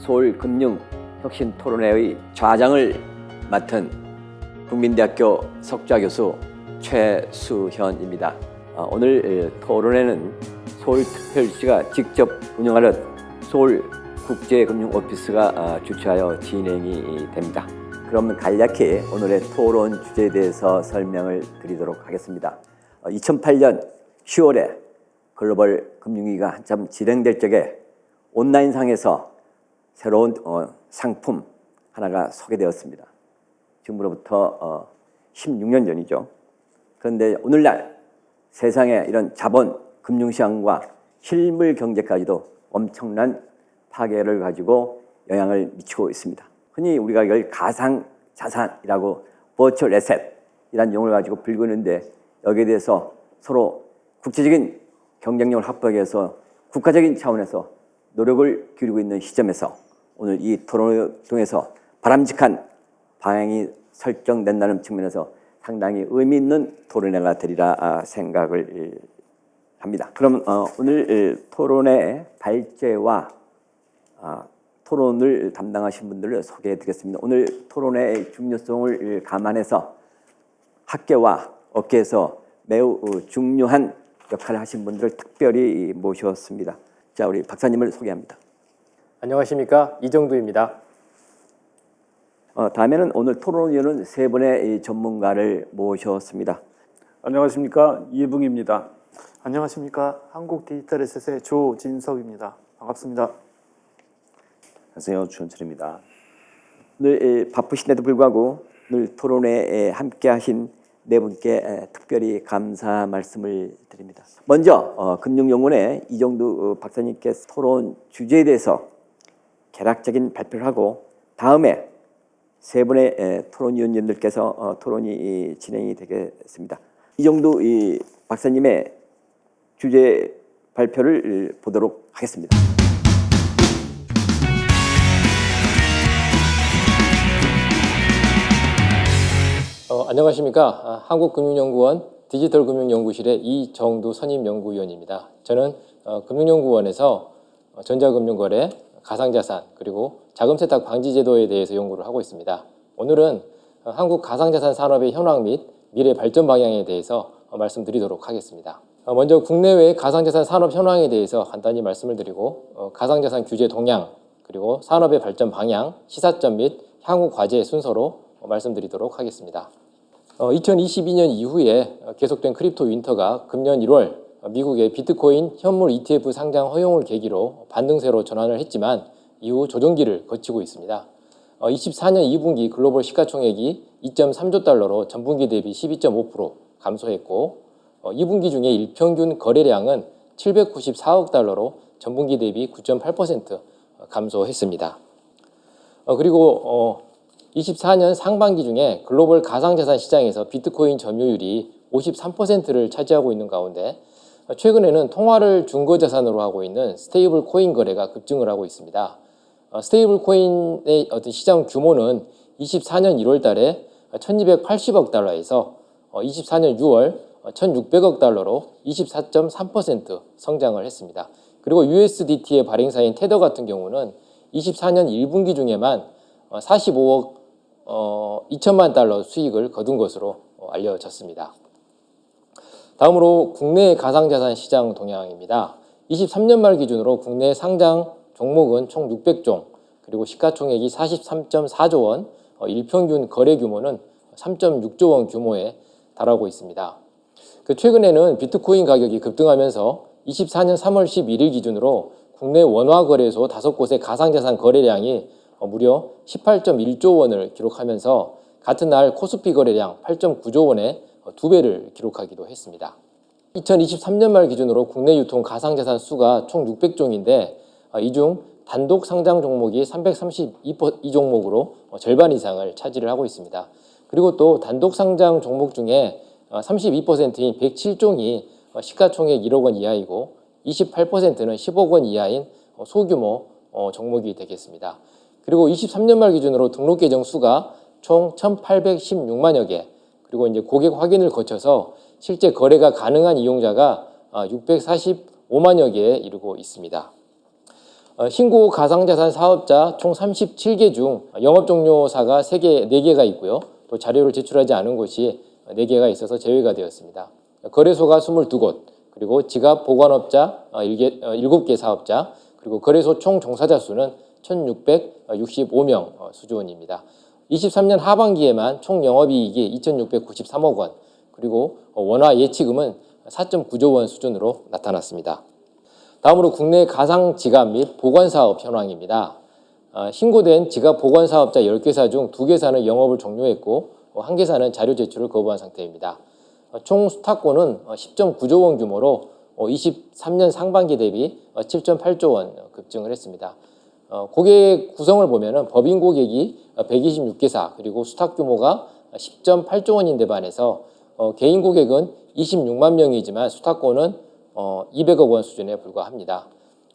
서울금융혁신토론회의 좌장을 맡은 국민대학교 석좌교수 최수현입니다. 오늘 토론회는 서울특별시가 직접 운영하는 서울국제금융오피스가 주최하여 진행이 됩니다. 그럼 간략히 오늘의 토론 주제에 대해서 설명을 드리도록 하겠습니다. 2008년 10월에 글로벌 금융위기가 한참 진행될 적에 온라인상에서 새로운 상품 하나가 소개되었습니다. 지금으로부터 16년 전이죠. 그런데 오늘날 세상에 이런 자본, 금융시장과 실물 경제까지도 엄청난 파괴를 가지고 영향을 미치고 있습니다. 흔히 우리가 이걸 가상자산이라고 버추얼 에셋이라는 용어를 가지고 불리고 있는데, 여기에 대해서 서로 국제적인 경쟁력을 확보하기 위해서 국가적인 차원에서 노력을 기울이고 있는 시점에서 오늘 이 토론을 통해서 바람직한 방향이 설정된다는 측면에서 상당히 의미 있는 토론회가 되리라 생각을 합니다. 그럼 오늘 토론의 발제와 토론을 담당하신 분들을 소개해 드리겠습니다. 오늘 토론회의 중요성을 감안해서 학계와 업계에서 매우 중요한 역할을 하신 분들을 특별히 모셨습니다. 자, 우리 박사님을 소개합니다. 안녕하십니까, 이정두입니다. 다음에는 오늘 토론위원은 세 분의 전문가를 모셨습니다. 안녕하십니까, 이해붕입니다. 안녕하십니까, 한국디지털에셋의 조진석입니다. 반갑습니다. 안녕하세요, 주현철입니다. 오늘 바쁘신데도 불구하고 오늘 토론회에 함께하신 네 분께 특별히 감사 말씀을 드립니다. 먼저 금융연구원의 이정두 박사님께서 토론 주제에 대해서 개략적인 발표를 하고, 다음에 세 분의 토론위원님들께서 토론이 진행이 되겠습니다. 이정두 박사님의 주제 발표를 보도록 하겠습니다. 안녕하십니까, 한국금융연구원 디지털금융연구실의 이정두 선임연구위원입니다. 저는 금융연구원에서 전자금융거래, 가상자산, 그리고 자금세탁 방지제도에 대해서 연구를 하고 있습니다. 오늘은 한국 가상자산 산업의 현황 및 미래 발전 방향에 대해서 말씀드리도록 하겠습니다. 먼저 국내외 가상자산 산업 현황에 대해서 간단히 말씀을 드리고, 가상자산 규제 동향, 그리고 산업의 발전 방향, 시사점 및 향후 과제 순서로 말씀드리도록 하겠습니다. 2022년 이후에 계속된 크립토 윈터가 금년 1월 미국의 비트코인 현물 ETF 상장 허용을 계기로 반등세로 전환을 했지만 이후 조정기를 거치고 있습니다. 24년 2분기 글로벌 시가총액이 2.3조 달러로 전분기 대비 12.5% 감소했고, 2분기 중에 일평균 거래량은 794억 달러로 전분기 대비 9.8% 감소했습니다. 그리고 24년 상반기 중에 글로벌 가상자산 시장에서 비트코인 점유율이 53%를 차지하고 있는 가운데, 최근에는 통화를 준거자산으로 하고 있는 스테이블 코인 거래가 급증을 하고 있습니다. 스테이블 코인의 어떤 시장 규모는 24년 1월 달에 1280억 달러에서 24년 6월 1600억 달러로 24.3% 성장을 했습니다. 그리고 USDT의 발행사인 테더 같은 경우는 24년 1분기 중에만 45억 2천만 달러 수익을 거둔 것으로 알려졌습니다. 다음으로 국내 가상자산 시장 동향입니다. 23년 말 기준으로 국내 상장 종목은 총 600종, 그리고 시가총액이 43.4조 원, 일평균 거래 규모는 3.6조 원 규모에 달하고 있습니다. 최근에는 비트코인 가격이 급등하면서 24년 3월 11일 기준으로 국내 원화거래소 5곳의 가상자산 거래량이 무려 18.1조 원을 기록하면서 같은 날 코스피 거래량 8.9조 원의 2배를 기록하기도 했습니다. 2023년 말 기준으로 국내 유통 가상자산 수가 총 600종인데 이 중 단독 상장 종목이 332종목으로 절반 이상을 차지를 하고 있습니다. 그리고 또 단독 상장 종목 중에 32%인 107종이 시가총액 1억 원 이하이고 28%는 10억 원 이하인 소규모 종목이 되겠습니다. 그리고 23년 말 기준으로 등록 계정 수가 총 1,816만여 개, 그리고 이제 고객 확인을 거쳐서 실제 거래가 가능한 이용자가 645만여 개에 이르고 있습니다. 신고 가상자산 사업자 총 37개 중 영업종료사가 4개가 있고요. 또 자료를 제출하지 않은 곳이 4개가 있어서 제외가 되었습니다. 거래소가 22곳, 그리고 지갑 보관업자 7개 사업자, 그리고 거래소 총 종사자 수는 1,665명 수준입니다. 23년 하반기에만 총 영업이익이 2,693억 원, 그리고 원화 예치금은 4.9조 원 수준으로 나타났습니다. 다음으로 국내 가상 지갑 및 보관 사업 현황입니다. 신고된 지갑 보관 사업자 10개사 중 2개사는 영업을 종료했고 1개사는 자료 제출을 거부한 상태입니다. 총 수탁권은 10.9조 원 규모로 23년 상반기 대비 7.8조 원 급증을 했습니다. 고객 구성을 보면은 법인 고객이 126개사, 그리고 수탁 규모가 10.8조 원인데 반해서 개인 고객은 26만 명이지만 수탁권은 200억 원 수준에 불과합니다.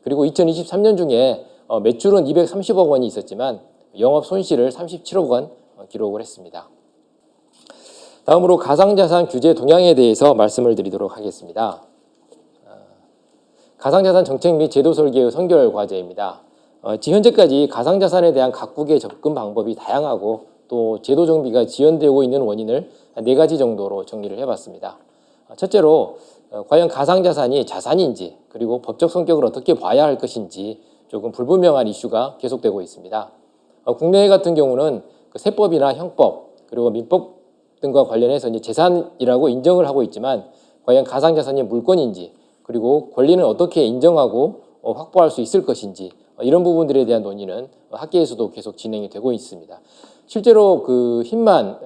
그리고 2023년 중에 매출은 230억 원이 있었지만 영업 손실을 37억 원 기록을 했습니다. 다음으로 가상자산 규제 동향에 대해서 말씀을 드리도록 하겠습니다. 가상자산 정책 및 제도 설계의 선결 과제입니다. 현재까지 가상자산에 대한 각국의 접근 방법이 다양하고 또 제도 정비가 지연되고 있는 원인을 4가지 정도로 정리를 해봤습니다. 첫째로 과연 가상자산이 자산인지, 그리고 법적 성격을 어떻게 봐야 할 것인지 조금 불분명한 이슈가 계속되고 있습니다. 국내 같은 경우는 세법이나 형법, 그리고 민법 등과 관련해서 이제 재산이라고 인정을 하고 있지만 과연 가상자산이 물건인지, 그리고 권리는 어떻게 인정하고 확보할 수 있을 것인지, 이런 부분들에 대한 논의는 학계에서도 계속 진행이 되고 있습니다. 실제로 힌만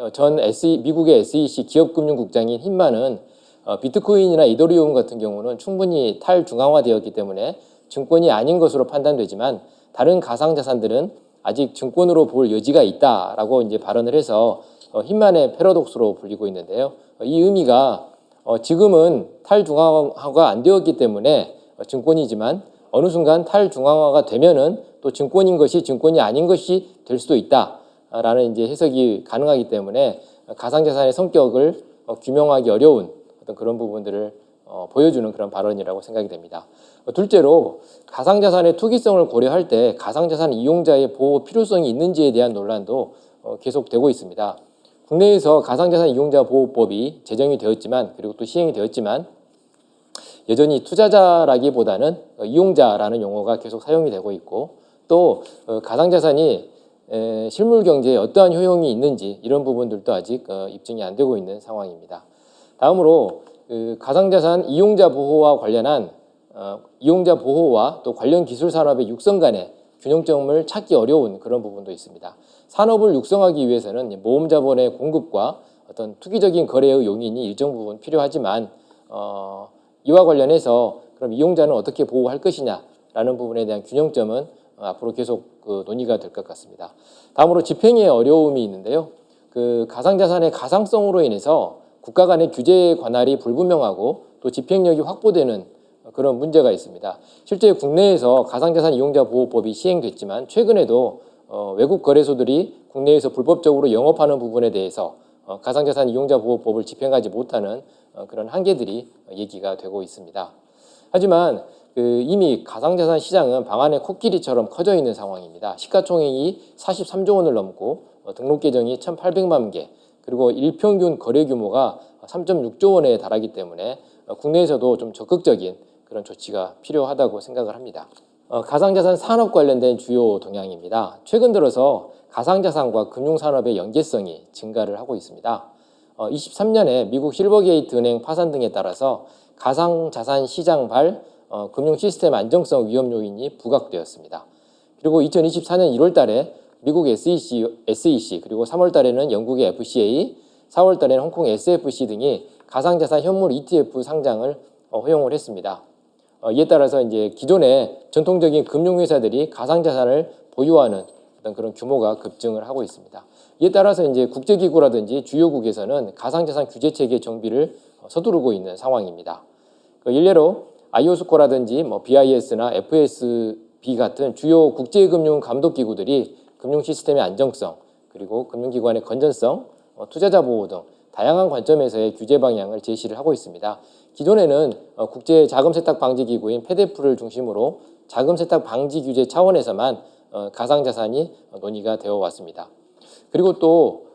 미국의 SEC 기업금융국장인 힌만은 비트코인이나 이더리움 같은 경우는 충분히 탈중앙화되었기 때문에 증권이 아닌 것으로 판단되지만 다른 가상자산들은 아직 증권으로 볼 여지가 있다라고 이제 발언을 해서 힌만의 패러독스로 불리고 있는데요. 이 의미가 지금은 탈중앙화가 안 되었기 때문에 증권이지만 어느 순간 탈중앙화가 되면은 또 증권인 것이 증권이 아닌 것이 될 수도 있다라는 이제 해석이 가능하기 때문에 가상자산의 성격을 규명하기 어려운 어떤 그런 부분들을 보여주는 그런 발언이라고 생각이 됩니다. 둘째로 가상자산의 투기성을 고려할 때 가상자산 이용자의 보호 필요성이 있는지에 대한 논란도 계속되고 있습니다. 국내에서 가상자산 이용자 보호법이 제정이 되었지만, 그리고 또 시행이 되었지만 여전히 투자자라기보다는 이용자라는 용어가 계속 사용이 되고 있고, 또 가상자산이 실물 경제에 어떠한 효용이 있는지 이런 부분들도 아직 입증이 안 되고 있는 상황입니다. 다음으로 가상자산 이용자 보호와 관련한 이용자 보호와 또 관련 기술 산업의 육성 간의 균형점을 찾기 어려운 그런 부분도 있습니다. 산업을 육성하기 위해서는 모험 자본의 공급과 어떤 투기적인 거래의 용인이 일정 부분 필요하지만 이와 관련해서 그럼 이용자는 어떻게 보호할 것이냐라는 부분에 대한 균형점은 앞으로 계속 논의가 될 것 같습니다. 다음으로 집행의 어려움이 있는데요. 가상자산의 가상성으로 인해서 국가 간의 규제 관할이 불분명하고 또 집행력이 확보되는 그런 문제가 있습니다. 실제 국내에서 가상자산 이용자 보호법이 시행됐지만 최근에도 외국 거래소들이 국내에서 불법적으로 영업하는 부분에 대해서 가상자산 이용자 보호법을 집행하지 못하는 그런 한계들이 얘기가 되고 있습니다. 하지만 이미 가상자산 시장은 방안의 코끼리처럼 커져 있는 상황입니다. 시가총액이 43조 원을 넘고 등록 계정이 1,800만 개, 그리고 일평균 거래 규모가 3.6조 원에 달하기 때문에 국내에서도 좀 적극적인 그런 조치가 필요하다고 생각을 합니다. 가상자산 산업 관련된 주요 동향입니다. 최근 들어서 가상자산과 금융산업의 연계성이 증가를 하고 있습니다. 23년에 미국 실버게이트 은행 파산 등에 따라서 가상자산 시장 발 금융 시스템 안정성 위험 요인이 부각되었습니다. 그리고 2024년 1월 달에 미국 SEC 그리고 3월 달에는 영국의 FCA, 4월 달에는 홍콩 SFC 등이 가상자산 현물 ETF 상장을 허용을 했습니다. 이에 따라서 이제 기존의 전통적인 금융회사들이 가상자산을 보유하는 어떤 그런 규모가 급증을 하고 있습니다. 이에 따라서 이제 국제기구라든지 주요국에서는 가상자산 규제체계 정비를 서두르고 있는 상황입니다. 일례로 IOSCO라든지 BIS나 FSB 같은 주요 국제금융 감독기구들이 금융 시스템의 안정성, 그리고 금융기관의 건전성, 투자자 보호 등 다양한 관점에서의 규제 방향을 제시를 하고 있습니다. 기존에는 국제 자금 세탁 방지 기구인 페데프를 중심으로 자금 세탁 방지 규제 차원에서만 가상자산이 논의가 되어 왔습니다. 그리고 또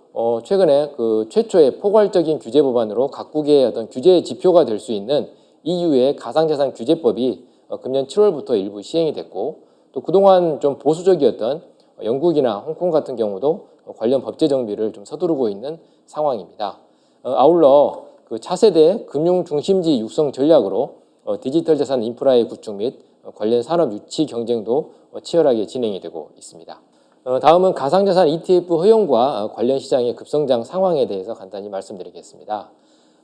최근에 그 최초의 포괄적인 규제 법안으로 각국의 어떤 규제 지표가 될 수 있는 EU의 가상자산 규제법이 금년 7월부터 일부 시행이 됐고, 또 그동안 좀 보수적이었던 영국이나 홍콩 같은 경우도 관련 법제 정비를 좀 서두르고 있는 상황입니다. 아울러 그 차세대 금융 중심지 육성 전략으로 디지털 자산 인프라의 구축 및 관련 산업 유치 경쟁도 치열하게 진행이 되고 있습니다. 다음은 가상자산 ETF 허용과 관련 시장의 급성장 상황에 대해서 간단히 말씀드리겠습니다.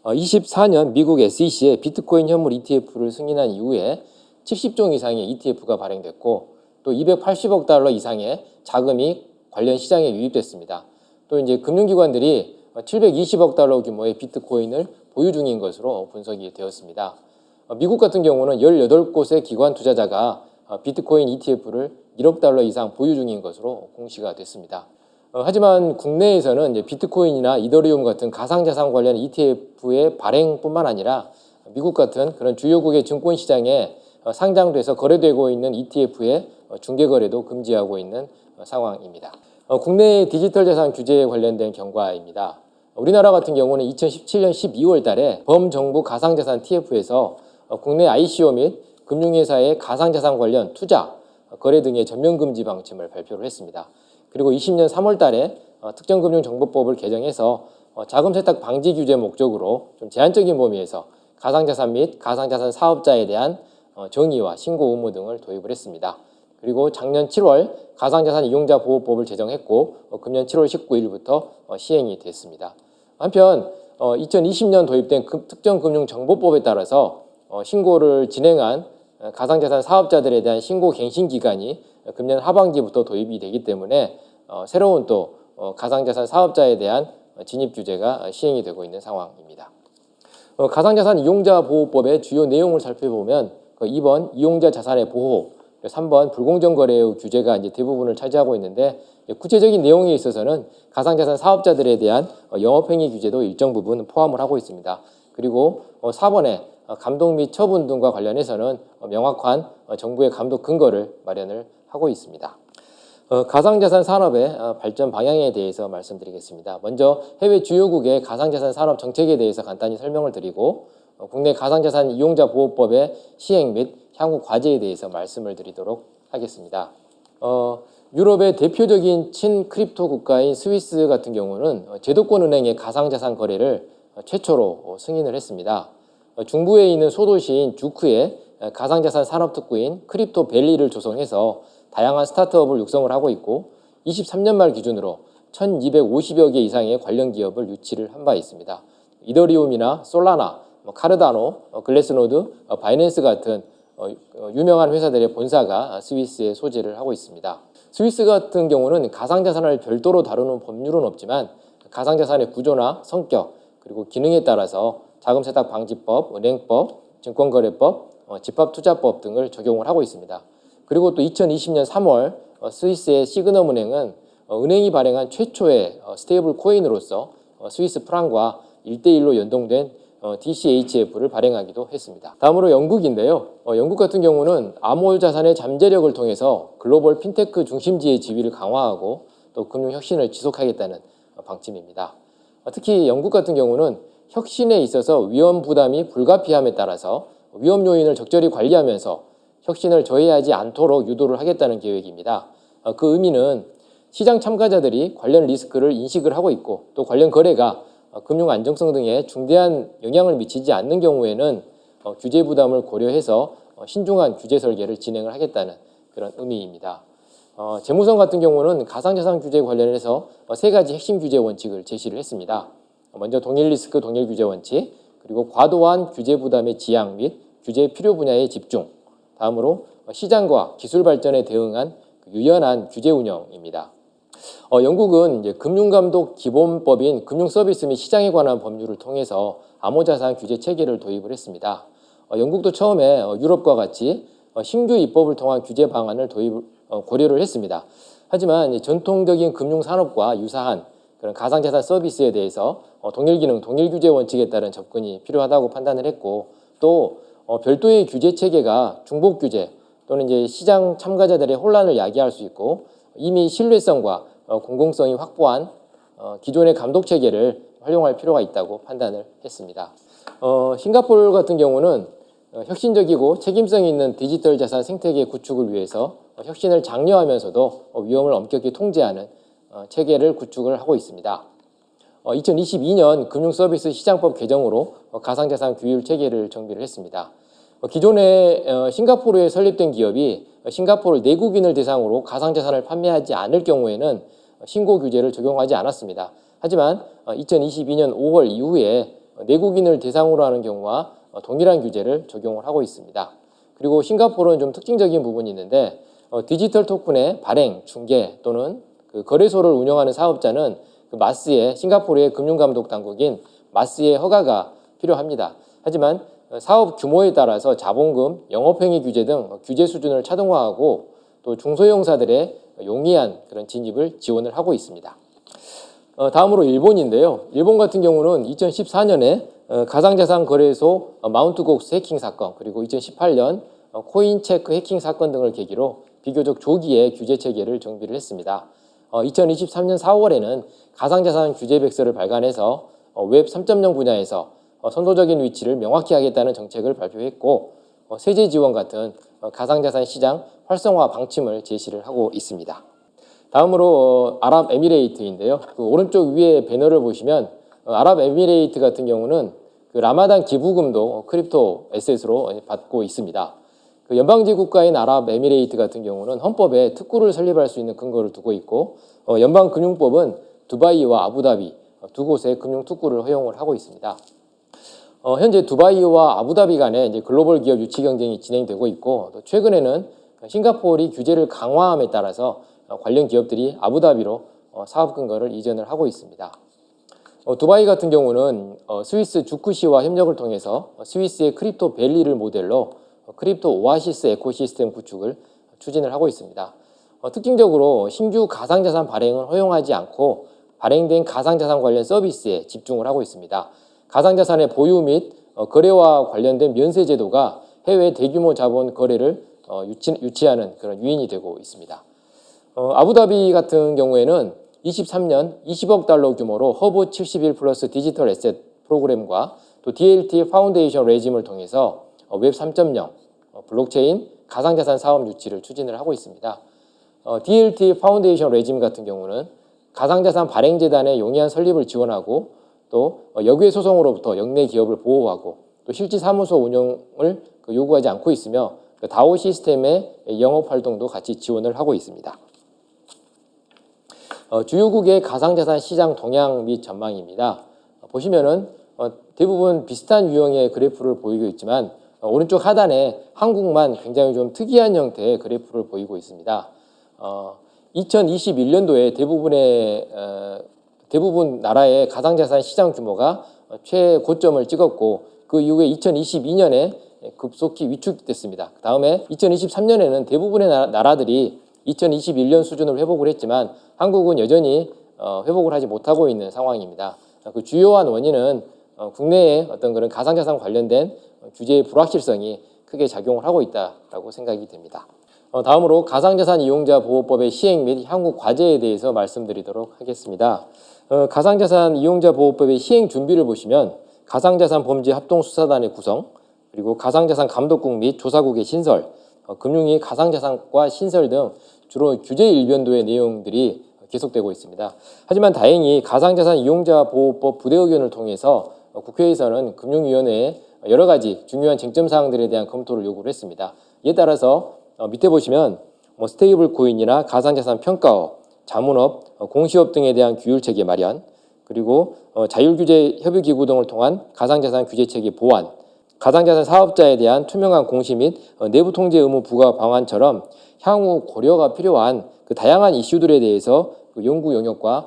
24년 미국 SEC의 비트코인 현물 ETF를 승인한 이후에 70종 이상의 ETF가 발행됐고, 또 280억 달러 이상의 자금이 관련 시장에 유입됐습니다. 또 이제 금융기관들이 720억 달러 규모의 비트코인을 보유 중인 것으로 분석이 되었습니다. 미국 같은 경우는 18곳의 기관 투자자가 비트코인 ETF를 1억 달러 이상 보유 중인 것으로 공시가 됐습니다. 하지만 국내에서는 이제 비트코인이나 이더리움 같은 가상자산 관련 ETF의 발행뿐만 아니라 미국 같은 그런 주요국의 증권시장에 상장돼서 거래되고 있는 ETF의 중개거래도 금지하고 있는 상황입니다. 국내 디지털 자산 규제에 관련된 경과입니다. 우리나라 같은 경우는 2017년 12월 달에 범정부 가상자산 TF에서 국내 ICO 및 금융회사의 가상자산 관련 투자, 거래 등의 전면금지 방침을 발표를 했습니다. 그리고 20년 3월 달에 특정금융정보법을 개정해서 자금 세탁 방지 규제 목적으로 좀 제한적인 범위에서 가상자산 및 가상자산 사업자에 대한 정의와 신고 의무 등을 도입을 했습니다. 그리고 작년 7월 가상자산 이용자 보호법을 제정했고 금년 7월 19일부터 시행이 됐습니다. 한편 2020년 도입된 특정금융정보법에 따라서 신고를 진행한 가상자산 사업자들에 대한 신고 갱신 기간이 금년 하반기부터 도입이 되기 때문에 새로운 또 가상자산 사업자에 대한 진입 규제가 시행이 되고 있는 상황입니다. 가상자산 이용자 보호법의 주요 내용을 살펴보면 2번 이용자 자산의 보호, 3번 불공정 거래의 규제가 이제 대부분을 차지하고 있는데, 구체적인 내용에 있어서는 가상자산 사업자들에 대한 영업행위 규제도 일정 부분 포함을 하고 있습니다. 그리고 4번에 감독 및 처분 등과 관련해서는 명확한 정부의 감독 근거를 마련을 하고 있습니다. 가상자산 산업의 발전 방향에 대해서 말씀드리겠습니다. 먼저 해외 주요국의 가상자산 산업 정책에 대해서 간단히 설명을 드리고, 국내 가상자산 이용자 보호법의 시행 및 향후 과제에 대해서 말씀을 드리도록 하겠습니다. 유럽의 대표적인 친크립토 국가인 스위스 같은 경우는 제도권 은행의 가상자산 거래를 최초로 승인을 했습니다. 중부에 있는 소도시인 주크에 가상자산 산업특구인 크립토밸리를 조성해서 다양한 스타트업을 육성을 하고 있고, 23년 말 기준으로 1250여 개 이상의 관련 기업을 유치를 한 바 있습니다. 이더리움이나 솔라나, 카르다노, 글래스노드, 바이낸스 같은 유명한 회사들의 본사가 스위스에 소재를 하고 있습니다. 스위스 같은 경우는 가상자산을 별도로 다루는 법률은 없지만 가상자산의 구조나 성격, 그리고 기능에 따라서 자금세탁 방지법, 은행법, 증권거래법, 집합투자법 등을 적용을 하고 있습니다. 그리고 또 2020년 3월 스위스의 시그넘 은행은 은행이 발행한 최초의 스테이블 코인으로서 스위스 프랑과 1대1로 연동된 DCHF를 발행하기도 했습니다. 다음으로 영국인데요. 영국 같은 경우는 암호자산의 잠재력을 통해서 글로벌 핀테크 중심지의 지위를 강화하고 또 금융혁신을 지속하겠다는 방침입니다. 특히 영국 같은 경우는 혁신에 있어서 위험 부담이 불가피함에 따라서 위험 요인을 적절히 관리하면서 혁신을 저해하지 않도록 유도를 하겠다는 계획입니다. 그 의미는 시장 참가자들이 관련 리스크를 인식을 하고 있고, 또 관련 거래가 금융 안정성 등에 중대한 영향을 미치지 않는 경우에는 규제 부담을 고려해서 신중한 규제 설계를 진행을 하겠다는 그런 의미입니다. 재무성 같은 경우는 가상자산 규제 관련해서 3가지 핵심 규제 원칙을 제시를 했습니다. 먼저 동일 리스크 동일 규제 원칙, 그리고 과도한 규제 부담의 지양 및 규제 필요 분야의 집중, 다음으로 시장과 기술 발전에 대응한 유연한 규제 운영입니다. 영국은 이제 금융감독 기본법인 금융서비스 및 시장에 관한 법률을 통해서 암호자산 규제 체계를 도입을 했습니다. 영국도 처음에 유럽과 같이 신규 입법을 통한 규제 방안을 고려를 했습니다. 하지만 전통적인 금융산업과 유사한 그런 가상자산 서비스에 대해서 동일기능, 동일규제 원칙에 따른 접근이 필요하다고 판단을 했고, 또 별도의 규제 체계가 중복규제, 또는 이제 시장 참가자들의 혼란을 야기할 수 있고 이미 신뢰성과 공공성이 확보한 기존의 감독 체계를 활용할 필요가 있다고 판단을 했습니다. 싱가포르 같은 경우는 혁신적이고 책임성 있는 디지털 자산 생태계 구축을 위해서 혁신을 장려하면서도 위험을 엄격히 통제하는 체계를 구축을 하고 있습니다. 2022년 금융서비스 시장법 개정으로 가상자산 규율 체계를 정비를 했습니다. 기존에 싱가포르에 설립된 기업이 싱가포르 내국인을 대상으로 가상자산을 판매하지 않을 경우에는 신고 규제를 적용하지 않았습니다. 하지만 2022년 5월 이후에 내국인을 대상으로 하는 경우와 동일한 규제를 적용을 하고 있습니다. 그리고 싱가포르는 좀 특징적인 부분이 있는데 디지털 토큰의 발행, 중개 또는 그 거래소를 운영하는 사업자는 그 마스의 싱가포르의 금융감독 당국인 마스의 허가가 필요합니다. 하지만 사업 규모에 따라서 자본금, 영업행위 규제 등 규제 수준을 차등화하고 또 중소형사들의 용이한 그런 진입을 지원을 하고 있습니다. 다음으로 일본인데요. 일본 같은 경우는 2014년에 가상자산 거래소 마운트곡스 해킹 사건 그리고 2018년 코인체크 해킹 사건 등을 계기로 비교적 조기에 규제 체계를 정비를 했습니다. 2023년 4월에는 가상자산 규제 백서를 발간해서 웹 3.0 분야에서 선도적인 위치를 명확히 하겠다는 정책을 발표했고 세제 지원 같은 가상자산 시장 활성화 방침을 제시를 하고 있습니다. 다음으로 아랍에미레이트인데요. 그 오른쪽 위에 배너를 보시면 아랍에미레이트 같은 경우는 그 라마단 기부금도 크립토 에셋으로 받고 있습니다. 그 연방제 국가인 아랍에미레이트 같은 경우는 헌법에 특구를 설립할 수 있는 근거를 두고 있고 연방금융법은 두바이와 아부다비 두 곳에 금융 특구를 허용을 하고 있습니다. 현재 두바이와 아부다비 간에 이제 글로벌 기업 유치 경쟁이 진행되고 있고 또 최근에는 싱가포르이 규제를 강화함에 따라서 관련 기업들이 아부다비로 사업 근거를 이전을 하고 있습니다. 두바이 같은 경우는 스위스 주쿠시와 협력을 통해서 스위스의 크립토 밸리를 모델로 크립토 오아시스 에코시스템 구축을 추진을 하고 있습니다. 특징적으로 신규 가상자산 발행은 허용하지 않고 발행된 가상자산 관련 서비스에 집중을 하고 있습니다. 가상자산의 보유 및 거래와 관련된 면세 제도가 해외 대규모 자본 거래를 유치하는 그런 유인이 되고 있습니다. 아부다비 같은 경우에는 23년 20억 달러 규모로 허브 71 플러스 디지털 에셋 프로그램과 또 DLT 파운데이션 레짐을 통해서 웹 3.0 블록체인 가상자산 사업 유치를 추진을 하고 있습니다. DLT 파운데이션 레짐 같은 경우는 가상자산 발행재단의 용이한 설립을 지원하고 또 역외 소송으로부터 역내 기업을 보호하고 또 실지 사무소 운영을 요구하지 않고 있으며 다오 시스템의 영업 활동도 같이 지원을 하고 있습니다. 주요국의 가상자산 시장 동향 및 전망입니다. 보시면은 대부분 비슷한 유형의 그래프를 보이고 있지만 오른쪽 하단에 한국만 굉장히 좀 특이한 형태의 그래프를 보이고 있습니다. 2021년도에 대부분 나라의 가상자산 시장 규모가 최고점을 찍었고 그 이후에 2022년에 급속히 위축됐습니다. 그 다음에 2023년에는 대부분의 나라들이 2021년 수준을 회복을 했지만 한국은 여전히 회복을 하지 못하고 있는 상황입니다. 그 주요한 원인은 국내의 어떤 그런 가상자산 관련된 규제의 불확실성이 크게 작용을 하고 있다고 생각이 됩니다. 다음으로 가상자산 이용자 보호법의 시행 및 향후 과제에 대해서 말씀드리도록 하겠습니다. 가상자산 이용자 보호법의 시행 준비를 보시면 가상자산 범죄 합동수사단의 구성, 그리고 가상자산 감독국 및 조사국의 신설, 금융위 가상자산과 신설 등 주로 규제 일변도의 내용들이 계속되고 있습니다. 하지만 다행히 가상자산 이용자 보호법 부대 의견을 통해서 국회에서는 금융위원회에 여러 가지 중요한 쟁점 사항들에 대한 검토를 요구를 했습니다. 이에 따라서 밑에 보시면 스테이블 코인이나 가상자산 평가업, 자문업, 공시업 등에 대한 규율 체계 마련, 그리고 자율규제 협의기구 등을 통한 가상자산 규제체계 보완, 가상자산 사업자에 대한 투명한 공시 및 내부 통제 의무 부과 방안처럼 향후 고려가 필요한 그 다양한 이슈들에 대해서 그 연구 영역과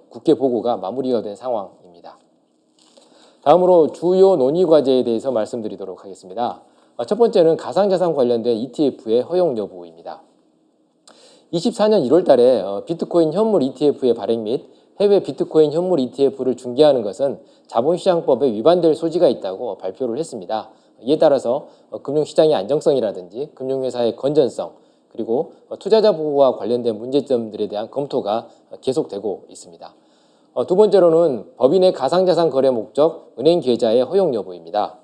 국회 보고가 마무리가 된 상황입니다. 다음으로 주요 논의 과제에 대해서 말씀드리도록 하겠습니다. 첫 번째는 가상자산 관련된 ETF의 허용 여부입니다. 24년 1월 달에 비트코인 현물 ETF의 발행 및 해외 비트코인 현물 ETF를 중개하는 것은 자본시장법에 위반될 소지가 있다고 발표를 했습니다. 이에 따라서 금융시장의 안정성이라든지 금융회사의 건전성 그리고 투자자 보호와 관련된 문제점들에 대한 검토가 계속되고 있습니다. 두 번째로는 법인의 가상자산 거래 목적 은행 계좌의 허용 여부입니다.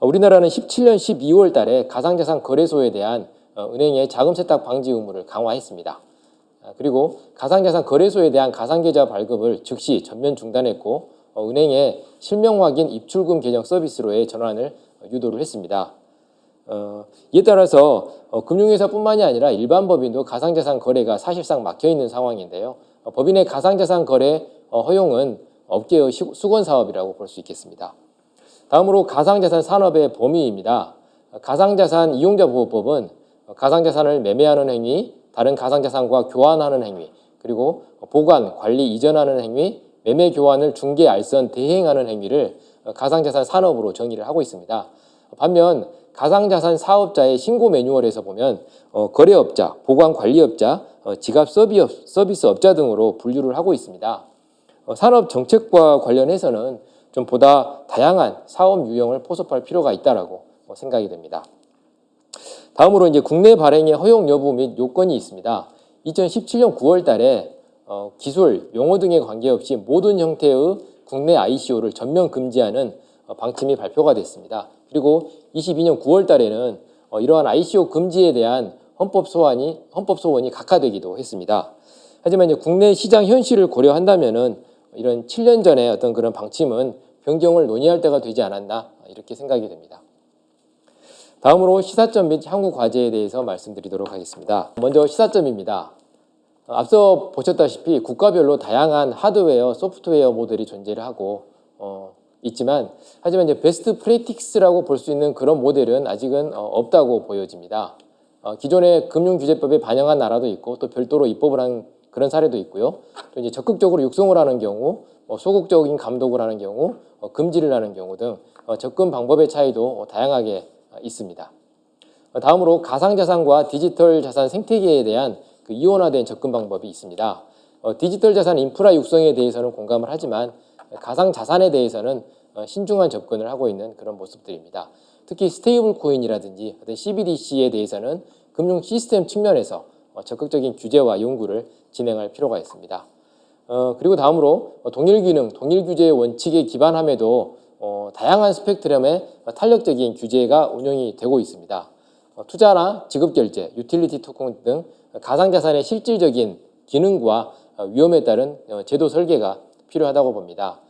우리나라는 17년 12월 달에 가상자산 거래소에 대한 은행의 자금 세탁 방지 의무를 강화했습니다. 그리고 가상자산 거래소에 대한 가상계좌 발급을 즉시 전면 중단했고 은행의 실명 확인 입출금 계정 서비스로의 전환을 유도를 했습니다. 이에 따라서 금융회사뿐만이 아니라 일반 법인도 가상자산 거래가 사실상 막혀있는 상황인데요. 법인의 가상자산 거래 허용은 업계의 수건 사업이라고 볼 수 있겠습니다. 다음으로 가상자산 산업의 범위입니다. 가상자산 이용자 보호법은 가상자산을 매매하는 행위, 다른 가상자산과 교환하는 행위, 그리고 보관, 관리, 이전하는 행위, 매매 교환을 중개, 알선, 대행하는 행위를 가상자산 산업으로 정의를 하고 있습니다. 반면 가상자산 사업자의 신고 매뉴얼에서 보면 거래업자, 보관 관리업자, 지갑 서비스업자 등으로 분류를 하고 있습니다. 산업 정책과 관련해서는 좀 보다 다양한 사업 유형을 포섭할 필요가 있다라고 생각이 됩니다. 다음으로 이제 국내 발행의 허용 여부 및 요건이 있습니다. 2017년 9월 달에 기술, 용어 등에 관계없이 모든 형태의 국내 ICO를 전면 금지하는 방침이 발표가 됐습니다. 그리고 22년 9월 달에는 이러한 ICO 금지에 대한 헌법 소원이 각하되기도 했습니다. 하지만 이제 국내 시장 현실을 고려한다면은 이런 7년 전에 어떤 그런 방침은 변경을 논의할 때가 되지 않았나 이렇게 생각이 됩니다. 다음으로 시사점 및 향후 과제에 대해서 말씀드리도록 하겠습니다. 먼저 시사점입니다. 앞서 보셨다시피 국가별로 다양한 하드웨어, 소프트웨어 모델이 존재를 하고 있지만 하지만 이제 베스트 프랙티스라고 볼 수 있는 그런 모델은 아직은 없다고 보여집니다. 기존의 금융규제법에 반영한 나라도 있고 또 별도로 입법을 한 그런 사례도 있고요. 또 이제 적극적으로 육성을 하는 경우, 소극적인 감독을 하는 경우, 금지를 하는 경우 등 접근 방법의 차이도 다양하게 있습니다. 다음으로 가상자산과 디지털 자산 생태계에 대한 그 이원화된 접근 방법이 있습니다. 디지털 자산 인프라 육성에 대해서는 공감을 하지만 가상자산에 대해서는 신중한 접근을 하고 있는 그런 모습들입니다. 특히 스테이블 코인이라든지 CBDC에 대해서는 금융 시스템 측면에서 적극적인 규제와 연구를 진행할 필요가 있습니다. 그리고 다음으로 동일 기능, 동일 규제의 원칙에 기반함에도 다양한 스펙트럼의 탄력적인 규제가 운영이 되고 있습니다. 투자나 지급결제, 유틸리티 토큰 등 가상자산의 실질적인 기능과 위험에 따른 제도 설계가 필요하다고 봅니다.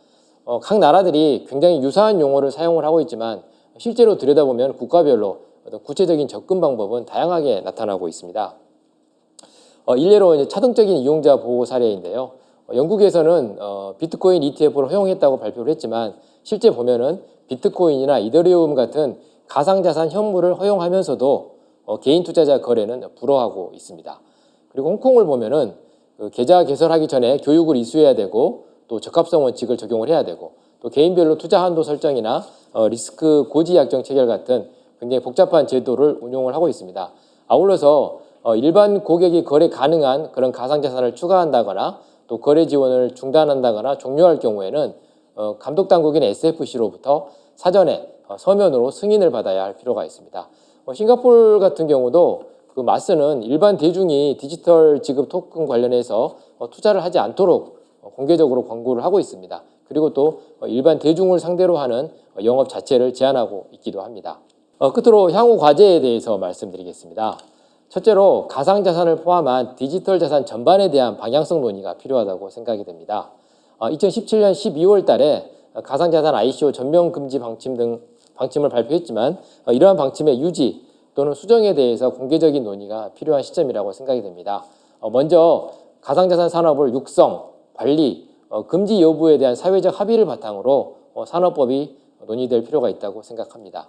각 나라들이 굉장히 유사한 용어를 사용을 하고 있지만 실제로 들여다보면 국가별로 어떤 구체적인 접근 방법은 다양하게 나타나고 있습니다. 일례로 이제 차등적인 이용자 보호 사례인데요. 영국에서는 비트코인 ETF를 허용했다고 발표를 했지만 실제 보면은 비트코인이나 이더리움 같은 가상자산 현물을 허용하면서도 개인 투자자 거래는 불허하고 있습니다. 그리고 홍콩을 보면은 계좌 개설하기 전에 교육을 이수해야 되고 또 적합성 원칙을 적용을 해야 되고 또 개인별로 투자 한도 설정이나 리스크 고지 약정 체결 같은 굉장히 복잡한 제도를 운용을 하고 있습니다. 아울러서 일반 고객이 거래 가능한 그런 가상자산을 추가한다거나 또 거래 지원을 중단한다거나 종료할 경우에는 감독당국인 SFC로부터 사전에 서면으로 승인을 받아야 할 필요가 있습니다. 싱가포르 같은 경우도 그 마스는 일반 대중이 디지털 지급 토큰 관련해서 투자를 하지 않도록 공개적으로 광고를 하고 있습니다. 그리고 또 일반 대중을 상대로 하는 영업 자체를 제한하고 있기도 합니다. 끝으로 향후 과제에 대해서 말씀드리겠습니다. 첫째로 가상자산을 포함한 디지털 자산 전반에 대한 방향성 논의가 필요하다고 생각이 됩니다. 2017년 12월 달에 가상자산 ICO 전면 금지 방침을 발표했지만 이러한 방침의 유지 또는 수정에 대해서 공개적인 논의가 필요한 시점이라고 생각이 됩니다. 먼저 가상자산 산업을 육성, 관리, 금지 여부에 대한 사회적 합의를 바탕으로 산업법이 논의될 필요가 있다고 생각합니다.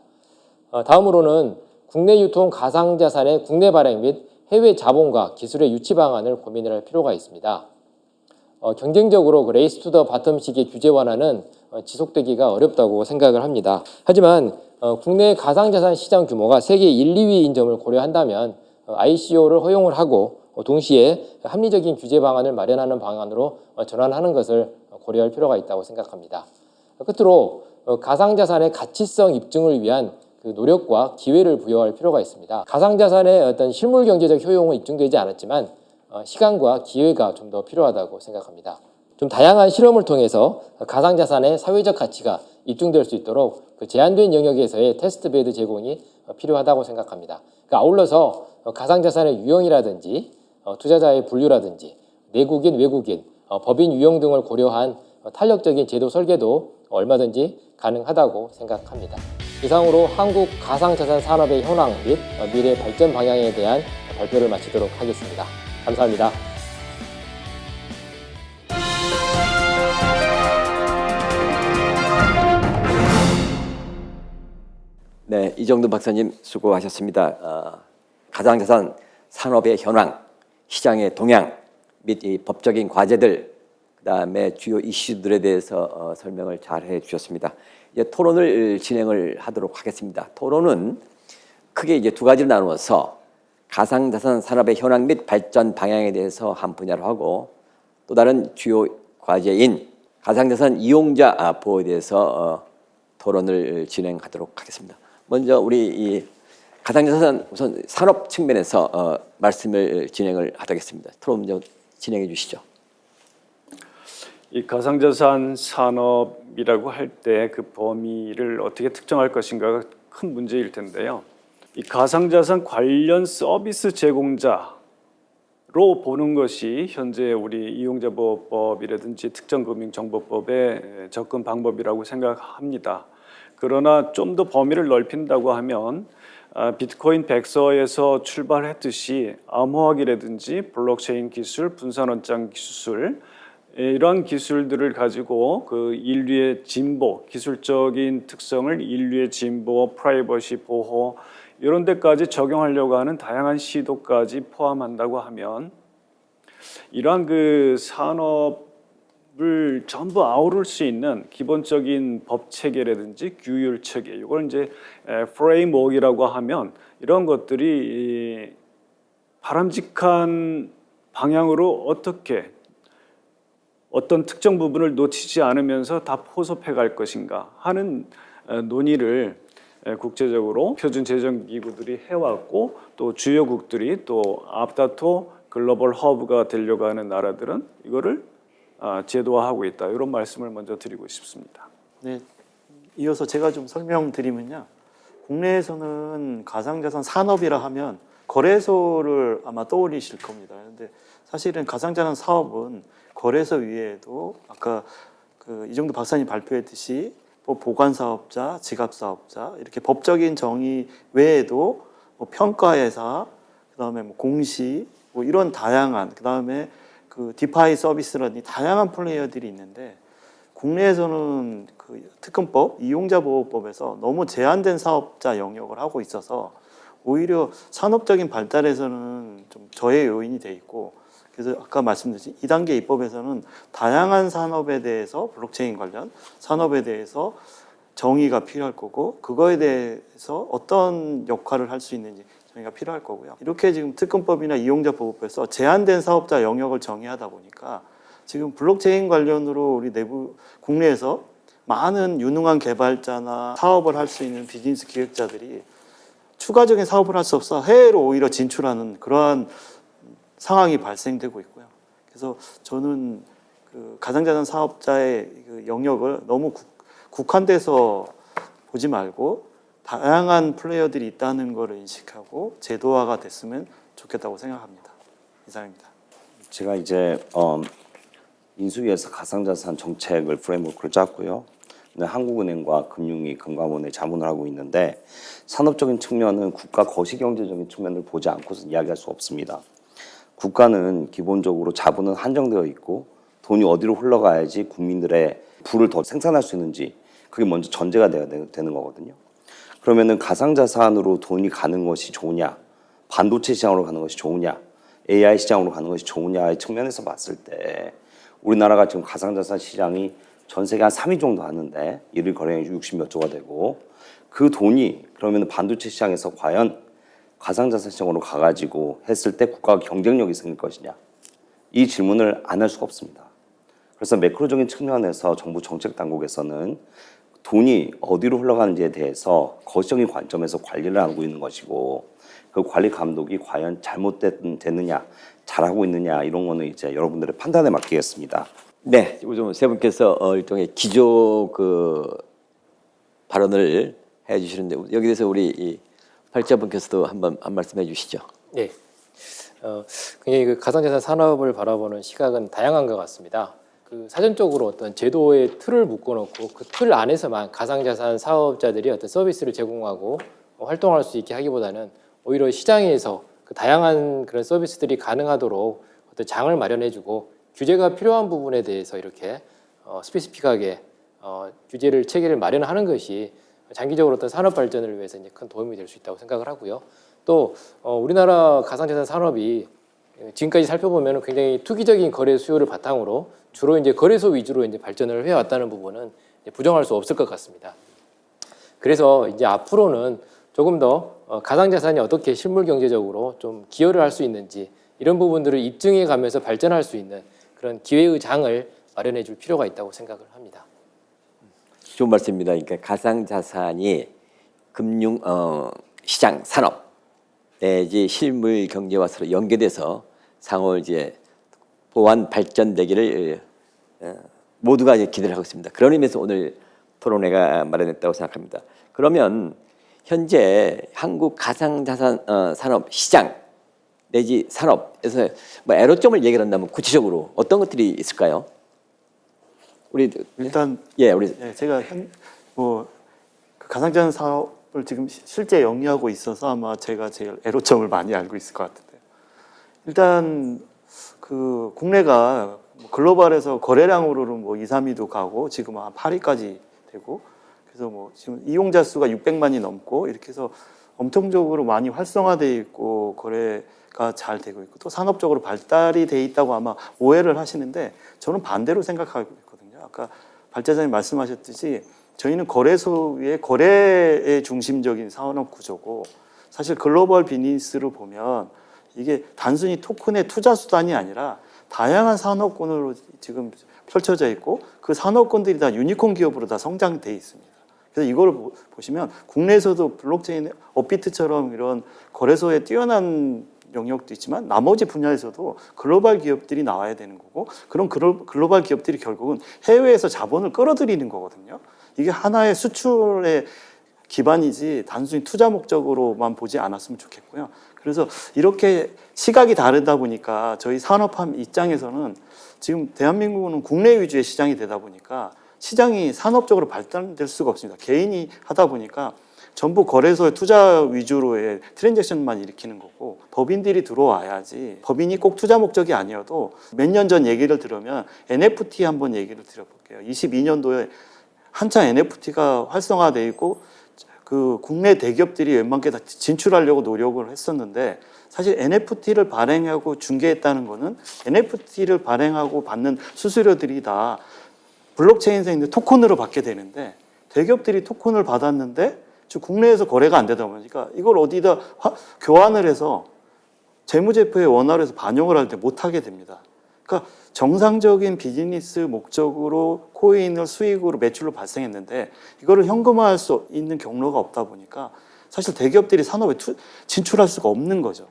다음으로는 국내 유통 가상자산의 국내 발행 및 해외 자본과 기술의 유치 방안을 고민을 할 필요가 있습니다. 경쟁적으로 레이스 투 더 바텀식의 규제 완화는 지속되기가 어렵다고 생각을 합니다. 하지만 국내 가상자산 시장 규모가 세계 1, 2위인 점을 고려한다면 ICO를 허용을 하고 동시에 합리적인 규제 방안을 마련하는 방안으로 전환하는 것을 고려할 필요가 있다고 생각합니다. 끝으로 가상자산의 가치성 입증을 위한 그 노력과 기회를 부여할 필요가 있습니다. 가상자산의 어떤 실물 경제적 효용은 입증되지 않았지만 시간과 기회가 좀 더 필요하다고 생각합니다. 좀 다양한 실험을 통해서 가상자산의 사회적 가치가 입증될 수 있도록 그 제한된 영역에서의 테스트베드 제공이 필요하다고 생각합니다. 그러니까 아울러서 가상자산의 유형이라든지 투자자의 분류라든지 내국인, 외국인, 법인 유형 등을 고려한 탄력적인 제도 설계도 얼마든지 가능하다고 생각합니다. 이상으로 한국 가상자산 산업의 현황 및 미래 발전 방향에 대한 발표를 마치도록 하겠습니다. 감사합니다. 네, 이정돈 박사님 수고하셨습니다. 가상자산 산업의 현황, 시장의 동향 및 이 법적인 과제들, 그다음에 주요 이슈들에 대해서 설명을 잘 해주셨습니다. 이제 토론을 진행을 하도록 하겠습니다. 토론은 크게 이제 두 가지로 나누어서 가상자산 산업의 현황 및 발전 방향에 대해서 한 분야로 하고, 또 다른 주요 과제인 가상자산 이용자 보호에 대해서 토론을 진행하도록 하겠습니다. 먼저 우리 이 가상자산 우선 산업 측면에서 말씀을 진행을 하겠습니다. 토론 먼저 진행해 주시죠. 이 가상자산 산업이라고 할 때 그 범위를 어떻게 특정할 것인가가 큰 문제일 텐데요. 이 가상자산 관련 서비스 제공자로 보는 것이 현재 우리 이용자보호법이라든지 특정금융정보법의 접근 방법이라고 생각합니다. 그러나 좀 더 범위를 넓힌다고 하면 비트코인 백서에서 출발했듯이 암호화기라든지 블록체인 기술, 분산원장 기술, 이러한 기술들을 가지고 그 인류의 진보, 기술적인 특성을 인류의 진보, 프라이버시 보호 이런 데까지 적용하려고 하는 다양한 시도까지 포함한다고 하면 이러한 그 산업을 전부 아우를 수 있는 기본적인 법 체계라든지 규율 체계, 이걸 이제 프레임워크라고 하면 이런 것들이 바람직한 방향으로 어떻게 어떤 특정 부분을 놓치지 않으면서 다 포섭해 갈 것인가 하는 논의를 국제적으로 표준 제정 기구들이 해왔고, 또 주요국들이 또 앞다퉈 글로벌 허브가 되려고 하는 나라들은 이거를 제도화하고 있다, 이런 말씀을 먼저 드리고 싶습니다. 네, 이어서 제가 좀 설명드리면요. 국내에서는 가상자산 산업이라 하면 거래소를 아마 떠올리실 겁니다. 그런데 사실은 가상자산 사업은 거래소 위에도 아까 그 이정도 박사님 발표했듯이 보관사업자, 지갑사업자 이렇게 법적인 정의 외에도 평가회사, 그다음에 공시 이런 다양한, 그다음에 그 디파이 서비스라든지 다양한 플레이어들이 있는데, 국내에서는 그 특검법, 이용자보호법에서 너무 제한된 사업자 영역을 하고 있어서 오히려 산업적인 발달에서는 좀 저해 요인이 돼 있고, 그래서 아까 말씀드린 2단계 입법에서는 다양한 산업에 대해서 블록체인 관련 산업에 대해서 정의가 필요할 거고, 그거에 대해서 어떤 역할을 할 수 있는지 정의가 필요할 거고요. 이렇게 지금 특검법이나 이용자보호법에서 제한된 사업자 영역을 정의하다 보니까 지금 블록체인 관련으로 우리 내부 국내에서 많은 유능한 개발자나 사업을 할 수 있는 비즈니스 기획자들이 추가적인 사업을 할 수 없어 해외로 오히려 진출하는 그러한 상황이 발생되고 있고요. 그래서 저는 그 가상자산 사업자의 그 영역을 너무 국한돼서 보지 말고 다양한 플레이어들이 있다는 것을 인식하고 제도화가 됐으면 좋겠다고 생각합니다. 이상입니다. 제가 이제 인수위에서 가상자산 정책을 프레임워크를 짰고요. 한국은행과 금융위, 금감원에 자문을 하고 있는데, 산업적인 측면은 국가 거시경제적인 측면을 보지 않고서 이야기할 수 없습니다. 국가는 기본적으로 자본은 한정되어 있고 돈이 어디로 흘러가야지 국민들의 부를 더 생산할 수 있는지, 그게 먼저 전제가 돼야 되는 거거든요. 그러면은 가상자산으로 돈이 가는 것이 좋으냐, 반도체 시장으로 가는 것이 좋으냐, AI 시장으로 가는 것이 좋으냐의 측면에서 봤을 때 우리나라가 지금 가상자산 시장이 전 세계 한 3위 정도 하는데, 일일 거래량이 60몇 조가 되고, 그 돈이 그러면 반도체 시장에서 과연 가상자산 시장으로 가가지고 했을 때 국가가 경쟁력이 생길 것이냐, 이 질문을 안 할 수가 없습니다. 그래서 매크로적인 측면에서 정부 정책 당국에서는 돈이 어디로 흘러가는지에 대해서 거시적인 관점에서 관리를 하고 있는 것이고 그 관리 감독이 과연 잘못됐느냐 잘하고 있느냐 이런 거는 이제 여러분들의 판단에 맡기겠습니다. 네, 요즘 세 분께서 일종의 기조 발언을 해주시는데 여기 대해서 우리 이 발자분께서도 한번 한 말씀 해주시죠. 네. 굉장히 그 가상자산 산업을 바라보는 시각은 다양한 것 같습니다. 그 사전적으로 어떤 제도의 틀을 묶어놓고 그 틀 안에서만 가상자산 사업자들이 어떤 서비스를 제공하고 활동할 수 있게 하기보다는 오히려 시장에서 그 다양한 그런 서비스들이 가능하도록 어떤 장을 마련해주고 규제가 필요한 부분에 대해서 이렇게 스페시픽하게 규제를 체계를 마련하는 것이 장기적으로 어떤 산업 발전을 위해서 이제 큰 도움이 될 수 있다고 생각을 하고요. 또 우리나라 가상자산 산업이 지금까지 살펴보면 굉장히 투기적인 거래 수요를 바탕으로 주로 이제 거래소 위주로 이제 발전을 해왔다는 부분은 부정할 수 없을 것 같습니다. 그래서 이제 앞으로는 조금 더 가상자산이 어떻게 실물 경제적으로 좀 기여를 할 수 있는지 이런 부분들을 입증해 가면서 발전할 수 있는 그런 기회의 장을 마련해 줄 필요가 있다고 생각을 합니다. 좋은 말씀입니다. 그러니까 가상자산이 금융 시장 산업 내지 실물 경제와 서로 연계돼서 상호 이제 보완 발전되기를 모두가 이제 기대를 하고 있습니다. 그런 의미에서 오늘 토론회가 마련됐다고 생각합니다. 그러면 현재 한국 가상자산 산업 시장 내지 산업에서 뭐 애로점을 얘기를 한다면 구체적으로 어떤 것들이 있을까요? 우리 일단 우리 제가 그 가상자산 사업을 지금 실제 영위하고 있어서 아마 제가 제일 애로점을 많이 알고 있을 것 같은데요. 일단 그 국내가 글로벌에서 거래량으로는 뭐 2, 3위도 가고 지금 한 8위까지 되고 그래서 뭐 지금 이용자 수가 600만이 넘고 이렇게 해서 엄청적으로 많이 활성화되어 있고 거래가 잘 되고 있고 또 산업적으로 발달이 돼 있다고 아마 오해를 하시는데 저는 반대로 생각하고 있거든요. 아까 발자장님 말씀하셨듯이 저희는 거래소 위에 거래의 중심적인 산업 구조고 사실 글로벌 비즈니스로 보면 이게 단순히 토큰의 투자 수단이 아니라 다양한 산업군으로 지금 펼쳐져 있고 그 산업군들이 다 유니콘 기업으로 다 성장돼 있습니다. 그래서 이걸 보시면 국내에서도 블록체인 업비트처럼 이런 거래소에 뛰어난 영역도 있지만 나머지 분야에서도 글로벌 기업들이 나와야 되는 거고 그런 글로벌 기업들이 결국은 해외에서 자본을 끌어들이는 거거든요. 이게 하나의 수출의 기반이지 단순히 투자 목적으로만 보지 않았으면 좋겠고요. 그래서 이렇게 시각이 다르다 보니까 저희 산업함 입장에서는 지금 대한민국은 국내 위주의 시장이 되다 보니까 시장이 산업적으로 발달될 수가 없습니다. 개인이 하다 보니까 전부 거래소의 투자 위주로의 트랜잭션만 일으키는 거고 법인들이 들어와야지 법인이 꼭 투자 목적이 아니어도 몇 년 전 얘기를 들으면 NFT 한번 얘기를 드려볼게요. 22년도에 한창 NFT가 활성화되어 있고 그 국내 대기업들이 웬만하게 다 진출하려고 노력을 했었는데 사실 NFT를 발행하고 중개했다는 거는 NFT를 발행하고 받는 수수료들이 다 블록체인에서 있는 토큰으로 받게 되는데 대기업들이 토큰을 받았는데 국내에서 거래가 안 되다 보니까 이걸 어디다 교환을 해서 재무제표에 원화로 해서 반영을 할 때 못하게 됩니다. 그러니까 정상적인 비즈니스 목적으로 코인을 수익으로 매출로 발생했는데 이거를 현금화할 수 있는 경로가 없다 보니까 사실 대기업들이 산업에 진출할 수가 없는 거죠.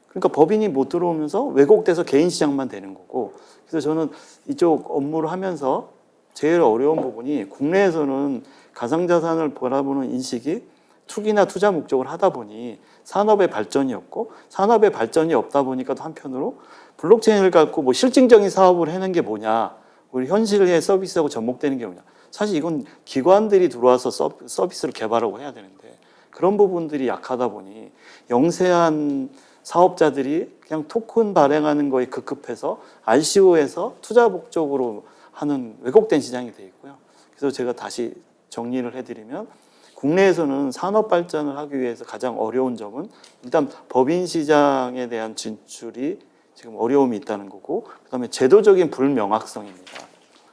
그러니까 법인이 못 들어오면서 왜곡돼서 개인 시장만 되는 거고 그래서 저는 이쪽 업무를 하면서 제일 어려운 부분이 국내에서는 가상자산을 바라보는 인식이 투기나 투자 목적을 하다 보니 산업의 발전이 없고 산업의 발전이 없다 보니까 또 한편으로 블록체인을 갖고 뭐 실증적인 사업을 해낸 게 뭐냐 우리 현실의 서비스하고 접목되는 게 뭐냐 사실 이건 기관들이 들어와서 서비스를 개발하고 해야 되는데 그런 부분들이 약하다 보니 영세한 사업자들이 그냥 토큰 발행하는 거에 급급해서 RCO에서 투자 목적으로 하는 왜곡된 시장이 돼 있고요. 그래서 제가 다시 정리를 해드리면 국내에서는 산업 발전을 하기 위해서 가장 어려운 점은 일단 법인 시장에 대한 진출이 지금 어려움이 있다는 거고 그다음에 제도적인 불명확성입니다.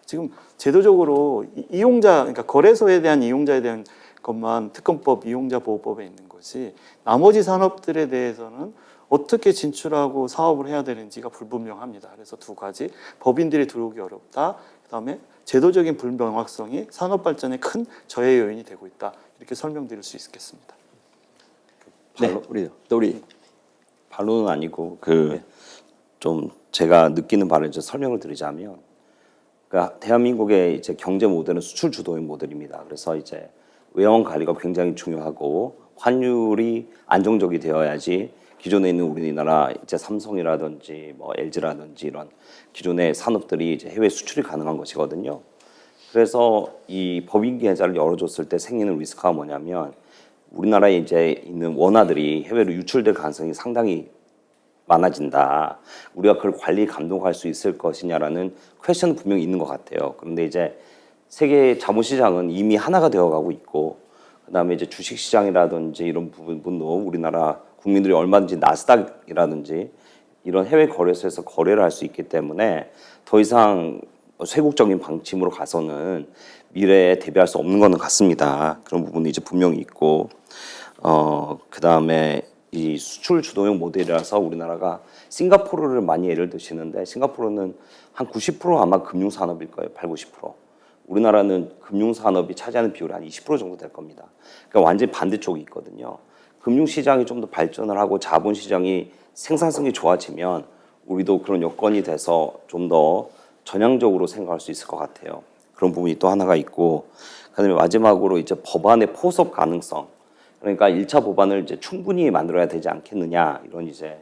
지금 제도적으로 이용자 그러니까 거래소에 대한 이용자에 대한 것만 특검법 이용자 보호법에 있는 것이 나머지 산업들에 대해서는 어떻게 진출하고 사업을 해야 되는지가 불분명합니다. 그래서 두 가지 법인들이 들어오기 어렵다. 그다음에 제도적인 불명확성이 산업 발전에 큰 저해 요인이 되고 있다. 이렇게 설명드릴 수 있겠습니다. 네, 우리 반론은 아니고 좀 제가 느끼는 바를 이제 설명을 드리자면, 그러니까 대한민국의 이제 경제 모델은 수출 주도의 모델입니다. 그래서 이제 외형 관리가 굉장히 중요하고 환율이 안정적이 되어야지 기존에 있는 우리나라 이제 삼성이라든지 뭐 LG라든지 이런 기존의 산업들이 이제 해외 수출이 가능한 것이거든요. 그래서 이 법인 계좌를 열어줬을 때 생기는 리스크가 뭐냐면, 우리나라에 이제 있는 원화들이 해외로 유출될 가능성이 상당히 많아진다. 우리가 그걸 관리 감독할 수 있을 것이냐라는 퀘션은 분명히 있는 것 같아요. 그런데 이제 세계 자본시장은 이미 하나가 되어가고 있고, 그다음에 이제 주식시장이라든지 이런 부분도 우리나라 국민들이 얼마든지 나스닥이라든지 이런 해외 거래소에서 거래를 할 수 있기 때문에 더 이상 쇄국적인 방침으로 가서는 미래에 대비할 수 없는 거는 같습니다. 그런 부분이 이제 분명히 있고, 그다음에 이 수출 주도형 모델이라서 우리나라가 싱가포르를 많이 예를 드시는데, 싱가포르는 한 90% 아마 금융산업일 거예요. 80-90%. 우리나라는 금융산업이 차지하는 비율이 한 20% 정도 될 겁니다. 그러니까 완전히 반대쪽이 있거든요. 금융시장이 좀 더 발전을 하고 자본시장이 생산성이 좋아지면 우리도 그런 여건이 돼서 좀 더 전향적으로 생각할 수 있을 것 같아요. 그런 부분이 또 하나가 있고, 그다음에 마지막으로 이제 법안의 포섭 가능성. 그러니까 1차 법안을 이제 충분히 만들어야 되지 않겠느냐, 이런 이제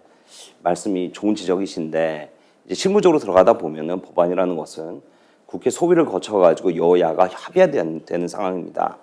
말씀이 좋은 지적이신데, 이제 실무적으로 들어가다 보면은 법안이라는 것은 국회 소위를 거쳐가지고 여야가 협의해야 되는 상황입니다.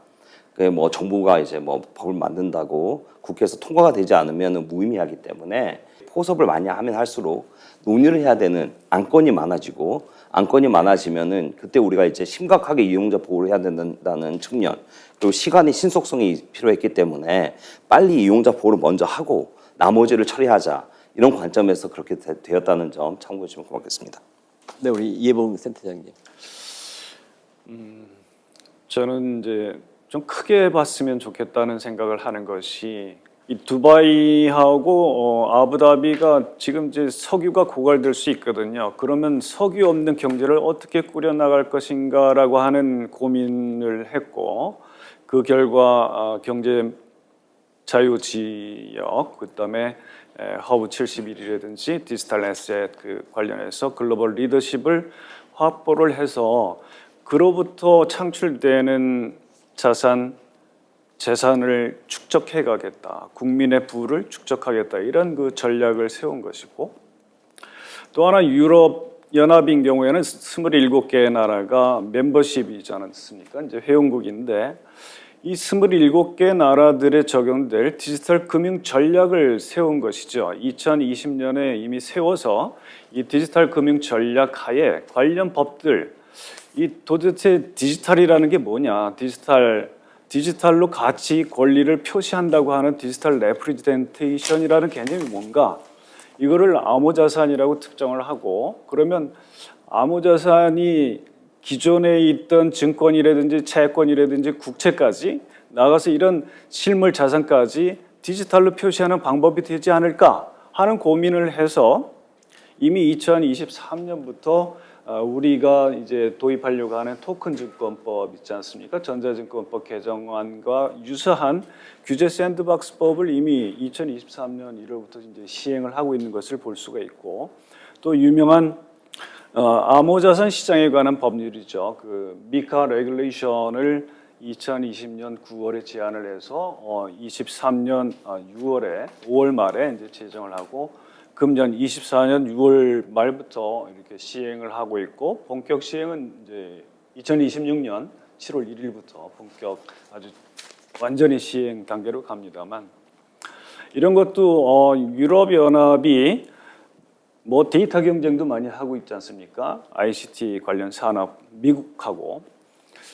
뭐 정부가 이제 뭐 법을 만든다고 국회에서 통과가 되지 않으면 무의미하기 때문에 포섭을 많이 하면 할수록 논의를 해야 되는 안건이 많아지고, 안건이 많아지면은 그때 우리가 이제 심각하게 이용자 보호를 해야 된다는 측면, 그리고 시간의 신속성이 필요했기 때문에 빨리 이용자 보호를 먼저 하고 나머지를 처리하자, 이런 관점에서 그렇게 되었다는 점 참고해 주시면 고맙겠습니다. 네, 우리 이해봉 센터장님. 저는 이제 좀 크게 봤으면 좋겠다는 생각을 하는 것이, 이 두바이하고 아부다비가 지금 이제 석유가 고갈될 수 있거든요. 그러면 석유 없는 경제를 어떻게 꾸려나갈 것인가라고 하는 고민을 했고, 그 결과 경제 자유지역, 그다음에 허브 71이라든지 디지털 애셋 관련해서 글로벌 리더십을 확보를 해서 그로부터 창출되는 재산을 축적해 가겠다, 국민의 부를 축적하겠다, 이런 그 전략을 세운 것이고, 또 하나 유럽 연합인 경우에는 27개의 나라가 멤버십이지 않습니까? 이제 회원국인데, 이 27개 나라들에 적용될 디지털 금융 전략을 세운 것이죠. 2020년에 이미 세워서 이 디지털 금융 전략 하에 관련 법들, 이 도대체 디지털이라는 게 뭐냐, 디지털로 가치 권리를 표시한다고 하는 디지털 레프리젠테이션이라는 개념이 뭔가, 이거를 암호자산이라고 특정을 하고, 그러면 암호자산이 기존에 있던 증권이라든지 채권이라든지 국채까지 나가서 이런 실물 자산까지 디지털로 표시하는 방법이 되지 않을까 하는 고민을 해서 이미 2023년부터 우리가 이제 도입하려고 하는 토큰 증권법 있지 않습니까? 전자증권법 개정안과 유사한 규제 샌드박스법을 이미 2023년 1월부터 이제 시행을 하고 있는 것을 볼 수가 있고, 또 유명한 암호자산 시장에 관한 법률이죠. 그 미카 레귤레이션을 2020년 9월에 제안을 해서 23년 5월 말에 이제 제정을 하고, 금년 24년 6월 말부터 이렇게 시행을 하고 있고, 본격 시행은 이제 2026년 7월 1일부터 본격 아주 완전히 시행 단계로 갑니다만, 이런 것도 유럽 연합이 뭐 데이터 경쟁도 많이 하고 있지 않습니까? ICT 관련 산업 미국하고.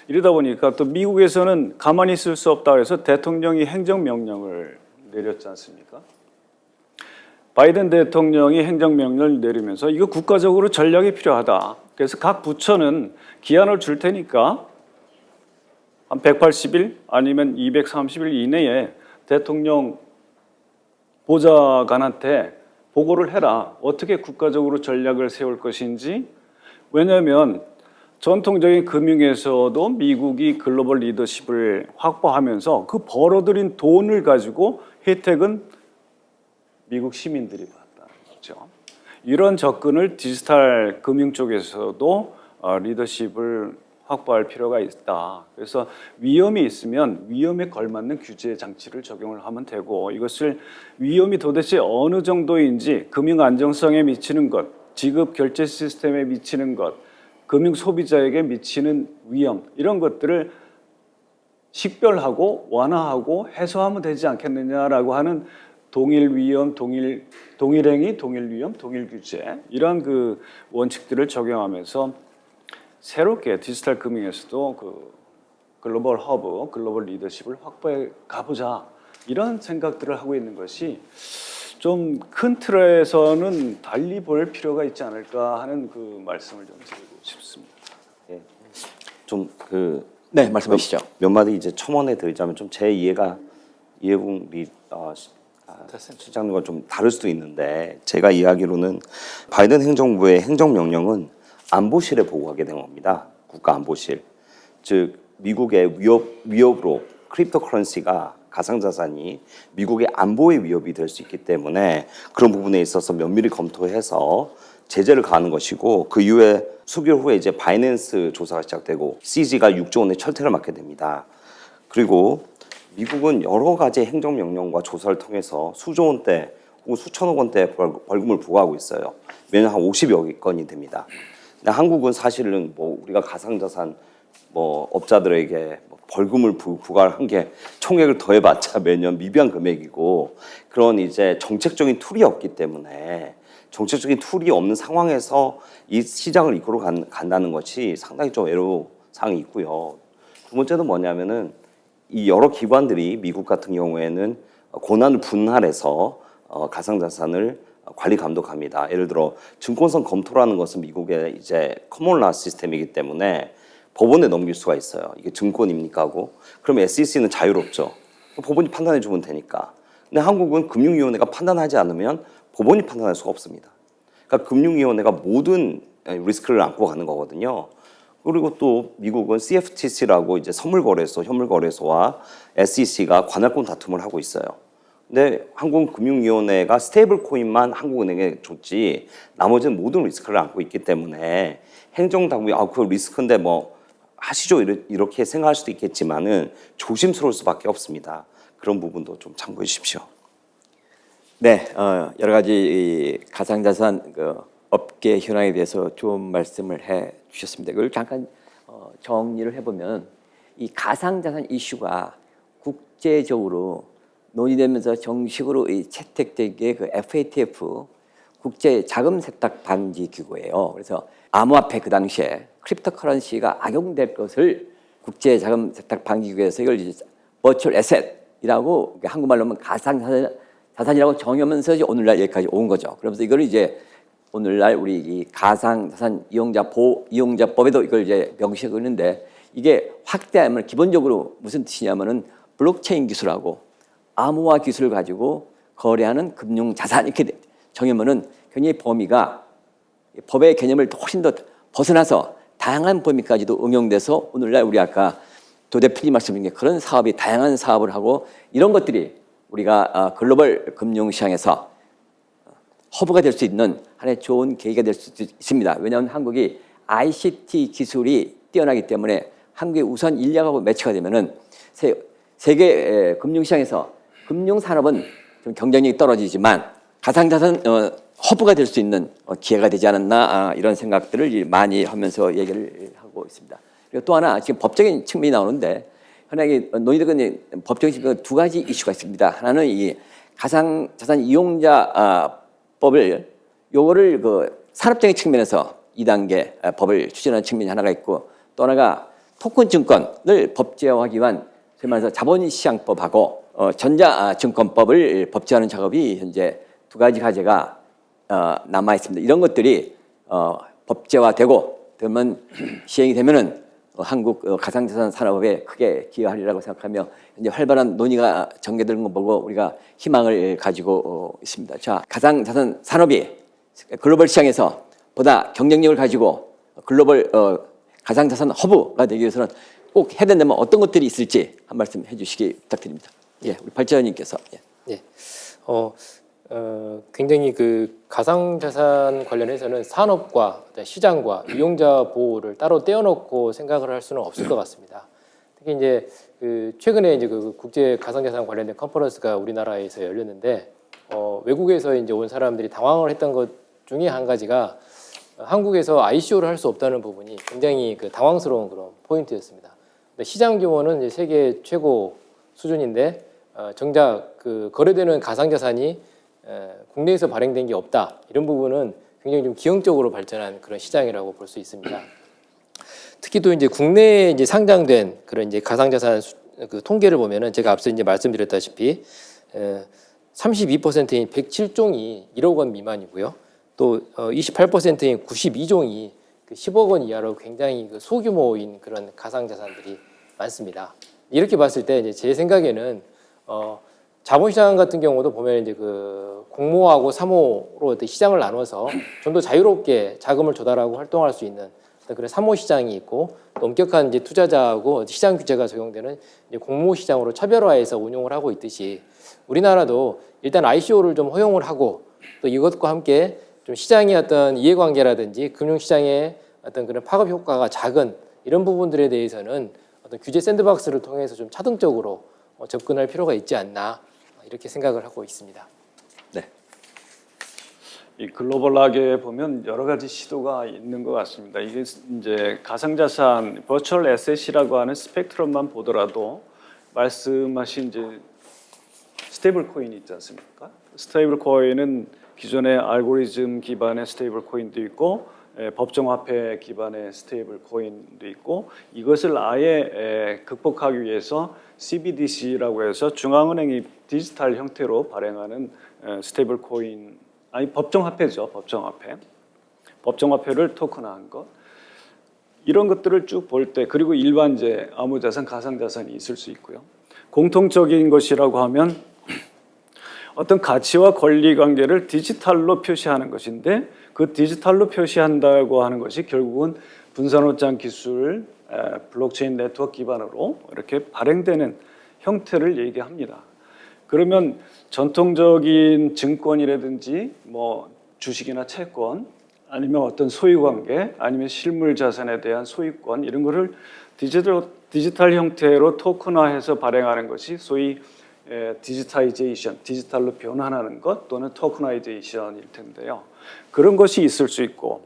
이러다 보니까 또 미국에서는 가만히 있을 수 없다 해서 대통령이 행정명령을 내렸지 않습니까? 바이든 대통령이 행정명령을 내리면서 이거 국가적으로 전략이 필요하다. 그래서 각 부처는 기한을 줄 테니까 한 180일 아니면 230일 이내에 대통령 보좌관한테 보고를 해라. 어떻게 국가적으로 전략을 세울 것인지. 왜냐하면 전통적인 금융에서도 미국이 글로벌 리더십을 확보하면서 그 벌어들인 돈을 가지고 혜택은 미국 시민들이 받다는 거죠. 이런 접근을 디지털 금융 쪽에서도 리더십을 확보할 필요가 있다. 그래서 위험이 있으면 위험에 걸맞는 규제 장치를 적용을 하면 되고, 이것을 위험이 도대체 어느 정도인지 금융 안정성에 미치는 것, 지급 결제 시스템에 미치는 것, 금융 소비자에게 미치는 위험, 이런 것들을 식별하고 완화하고 해소하면 되지 않겠느냐라고 하는 동일 위험, 동일 행위, 동일 위험, 동일 규제, 이런 그 원칙들을 적용하면서 새롭게 디지털 금융에서도 그 글로벌 허브, 글로벌 리더십을 확보해 가보자, 이런 생각들을 하고 있는 것이 좀 큰 틀에서는 달리 볼 필요가 있지 않을까 하는 그 말씀을 좀 드리고 싶습니다. 예. 좀 그 네, 말씀하시죠. 몇 마디 이제 첨언해 드리자면 좀 제 이해붕 실장님과 좀 다를 수도 있는데, 제가 이해하기로는 바이든 행정부의 행정명령은 안보실에 보고하게 된 겁니다. 국가안보실. 즉 미국의 위협으로 크립토커런시가, 가상자산이 미국의 안보의 위협이 될 수 있기 때문에 그런 부분에 있어서 면밀히 검토해서 제재를 가하는 것이고, 그 이후에 수개월 후에 이제 바이낸스 조사가 시작되고 CG가 6조 원의 철퇴를 맞게 됩니다. 그리고 미국은 여러 가지 행정명령과 조사를 통해서 수조 원대 혹은 수천억 원대 벌금을 부과하고 있어요. 매년 한 50여 건이 됩니다. 근데 한국은 사실은 뭐 우리가 가상자산 뭐 업자들에게 벌금을 부과한 게 총액을 더해봤자 매년 미비한 금액이고, 그런 이제 정책적인 툴이 없기 때문에, 정책적인 툴이 없는 상황에서 이 시장을 이끌어 간다는 것이 상당히 좀 애로사항이 있고요. 두 번째는 뭐냐면은 이 여러 기관들이 미국 같은 경우에는 권한을 분할해서 가상자산을 관리 감독합니다. 예를 들어 증권성 검토라는 것은 미국의 이제 커먼라 시스템이기 때문에 법원에 넘길 수가 있어요. 이게 증권입니까 하고. 그럼 SEC는 자유롭죠. 법원이 판단해 주면 되니까. 근데 한국은 금융위원회가 판단하지 않으면 법원이 판단할 수가 없습니다. 그러니까 금융위원회가 모든 리스크를 안고 가는 거거든요. 그리고 또 미국은 CFTC라고 이제 선물거래소, 현물거래소와 SEC가 관할권 다툼을 하고 있어요. 근데 한국금융위원회가 스테이블 코인만 한국은행에 줬지 나머지는 모든 리스크를 안고 있기 때문에 행정당국이 그 리스크인데 뭐 하시죠 이렇게 생각할 수도 있겠지만은 조심스러울 수밖에 없습니다. 그런 부분도 좀 참고해 주십시오. 네, 여러 가지 이 가상자산 그 업계 현황에 대해서 좋은 말씀을 해 주셨습니다. 그걸 잠깐 정리를 해보면, 이 가상자산 이슈가 국제적으로 논의되면서 정식으로 채택된 게 그 FATF 국제 자금 세탁 방지 기구예요. 그래서 암호화폐, 그 당시에 크립토커런시가 악용될 것을 국제 자금 세탁 방지 기구에서 이걸 이제 버추얼 에셋이라고 한국말로 하면 가상자산이라고 정하면서 오늘날 여기까지 온 거죠. 그러면서 이걸 이제 오늘날 우리 이 가상자산 이용자법에도 이걸 이제 명시하고 있는데, 이게 확대하면 기본적으로 무슨 뜻이냐면은 블록체인 기술하고 암호화 기술을 가지고 거래하는 금융자산, 이렇게 정하면은 굉장히 범위가 법의 개념을 훨씬 더 벗어나서 다양한 범위까지도 응용돼서 오늘날 우리 아까 도 대표님 말씀하신 게 그런 사업이 다양한 사업을 하고, 이런 것들이 우리가 글로벌 금융시장에서 허브가 될 수 있는 하나의 좋은 계기가 될 수 있습니다. 왜냐하면 한국이 ICT 기술이 뛰어나기 때문에 한국의 우선 인력하고 매치가 되면은 세계 금융시장에서 금융산업은 좀 경쟁력이 떨어지지만 가상자산 허브가 될 수 있는 기회가 되지 않았나, 이런 생각들을 많이 하면서 얘기를 하고 있습니다. 그리고 또 하나 지금 법적인 측면이 나오는데, 흔하게 논의되는 법적인 측면 두 가지 이슈가 있습니다. 하나는 이 가상자산 이용자법을 요거를 그 산업적인 측면에서 2단계 법을 추진하는 측면이 하나가 있고, 또 하나가 토큰 증권을 법제화하기 위한 소위 말해서 자본시장법하고 전자증권법을 법제화하는 작업이 현재 두 가지 과제가 남아 있습니다. 이런 것들이 법제화되고 그러면 시행이 되면은 한국 가상자산 산업에 크게 기여하리라고 생각하며 현재 활발한 논의가 전개되는 거 보고 우리가 희망을 가지고 있습니다. 자, 가상자산 산업이 글로벌 시장에서 보다 경쟁력을 가지고 글로벌 가상자산 허브가 되기 위해서는 꼭 해야 된다면 어떤 것들이 있을지 한 말씀 해주시기 부탁드립니다. 예, 우리 발제원님께서. 예. 예. 굉장히 그 가상자산 관련해서는 산업과 시장과 이용자 보호를 따로 떼어놓고 생각을 할 수는 없을 것 같습니다. 특히 이제 그 최근에 이제 그 국제 가상자산 관련된 컨퍼런스가 우리나라에서 열렸는데 외국에서 이제 온 사람들이 당황을 했던 것 중에 한 가지가 한국에서 ICO를 할 수 없다는 부분이 굉장히 그 당황스러운 그런 포인트였습니다. 시장 규모는 이제 세계 최고 수준인데 정작 그 거래되는 가상자산이 국내에서 발행된 게 없다. 이런 부분은 굉장히 좀 기형적으로 발전한 그런 시장이라고 볼 수 있습니다. 특히 또 이제 국내에 이제 상장된 그런 이제 가상자산 그 통계를 보면은 제가 앞서 이제 말씀드렸다시피 32%인 107종이 1억 원 미만이고요. 또 28%인 92종이 10억 원 이하로 굉장히 그 소규모인 그런 가상자산들이 많습니다. 이렇게 봤을 때 이제 제 생각에는 자본시장 같은 경우도 보면 이제 그 공모하고 사모로 시장을 나눠서 좀 더 자유롭게 자금을 조달하고 활동할 수 있는 그런 사모 시장이 있고 또 엄격한 이제 투자자하고 시장 규제가 적용되는 이제 공모 시장으로 차별화해서 운용을 하고 있듯이 우리나라도 일단 ICO를 좀 허용을 하고 또 이것과 함께 좀 시장의 어떤 이해관계라든지 금융시장의 어떤 그런 파급 효과가 작은 이런 부분들에 대해서는 어떤 규제 샌드박스를 통해서 좀 차등적으로 접근할 필요가 있지 않나 이렇게 생각을 하고 있습니다. 네. 이 글로벌하게 보면 여러 가지 시도가 있는 것 같습니다. 이게 이제 가상자산, 버추얼 에셋이라고 하는 스펙트럼만 보더라도 말씀하신 이제 스테이블 코인이 있지 않습니까? 스테이블 코인은 기존의 알고리즘 기반의 스테이블 코인도 있고 법정화폐 기반의 스테이블 코인도 있고 이것을 아예 극복하기 위해서 CBDC라고 해서 중앙은행이 디지털 형태로 발행하는 스테이블 코인 아니 법정화폐죠. 법정화폐를 토큰화한 것 이런 것들을 쭉 볼 때 그리고 일반재, 암호자산, 가상자산이 있을 수 있고요. 공통적인 것이라고 하면 어떤 가치와 권리 관계를 디지털로 표시하는 것인데 그 디지털로 표시한다고 하는 것이 결국은 분산오장 기술, 블록체인 네트워크 기반으로 이렇게 발행되는 형태를 얘기합니다. 그러면 전통적인 증권이라든지 뭐 주식이나 채권 아니면 어떤 소유관계 아니면 실물 자산에 대한 소유권 이런 거를 디지털 형태로 토큰화해서 발행하는 것이 소위 디지타이제이션, 디지털로 변환하는 것 또는 토큰화이제이션일 텐데요. 그런 것이 있을 수 있고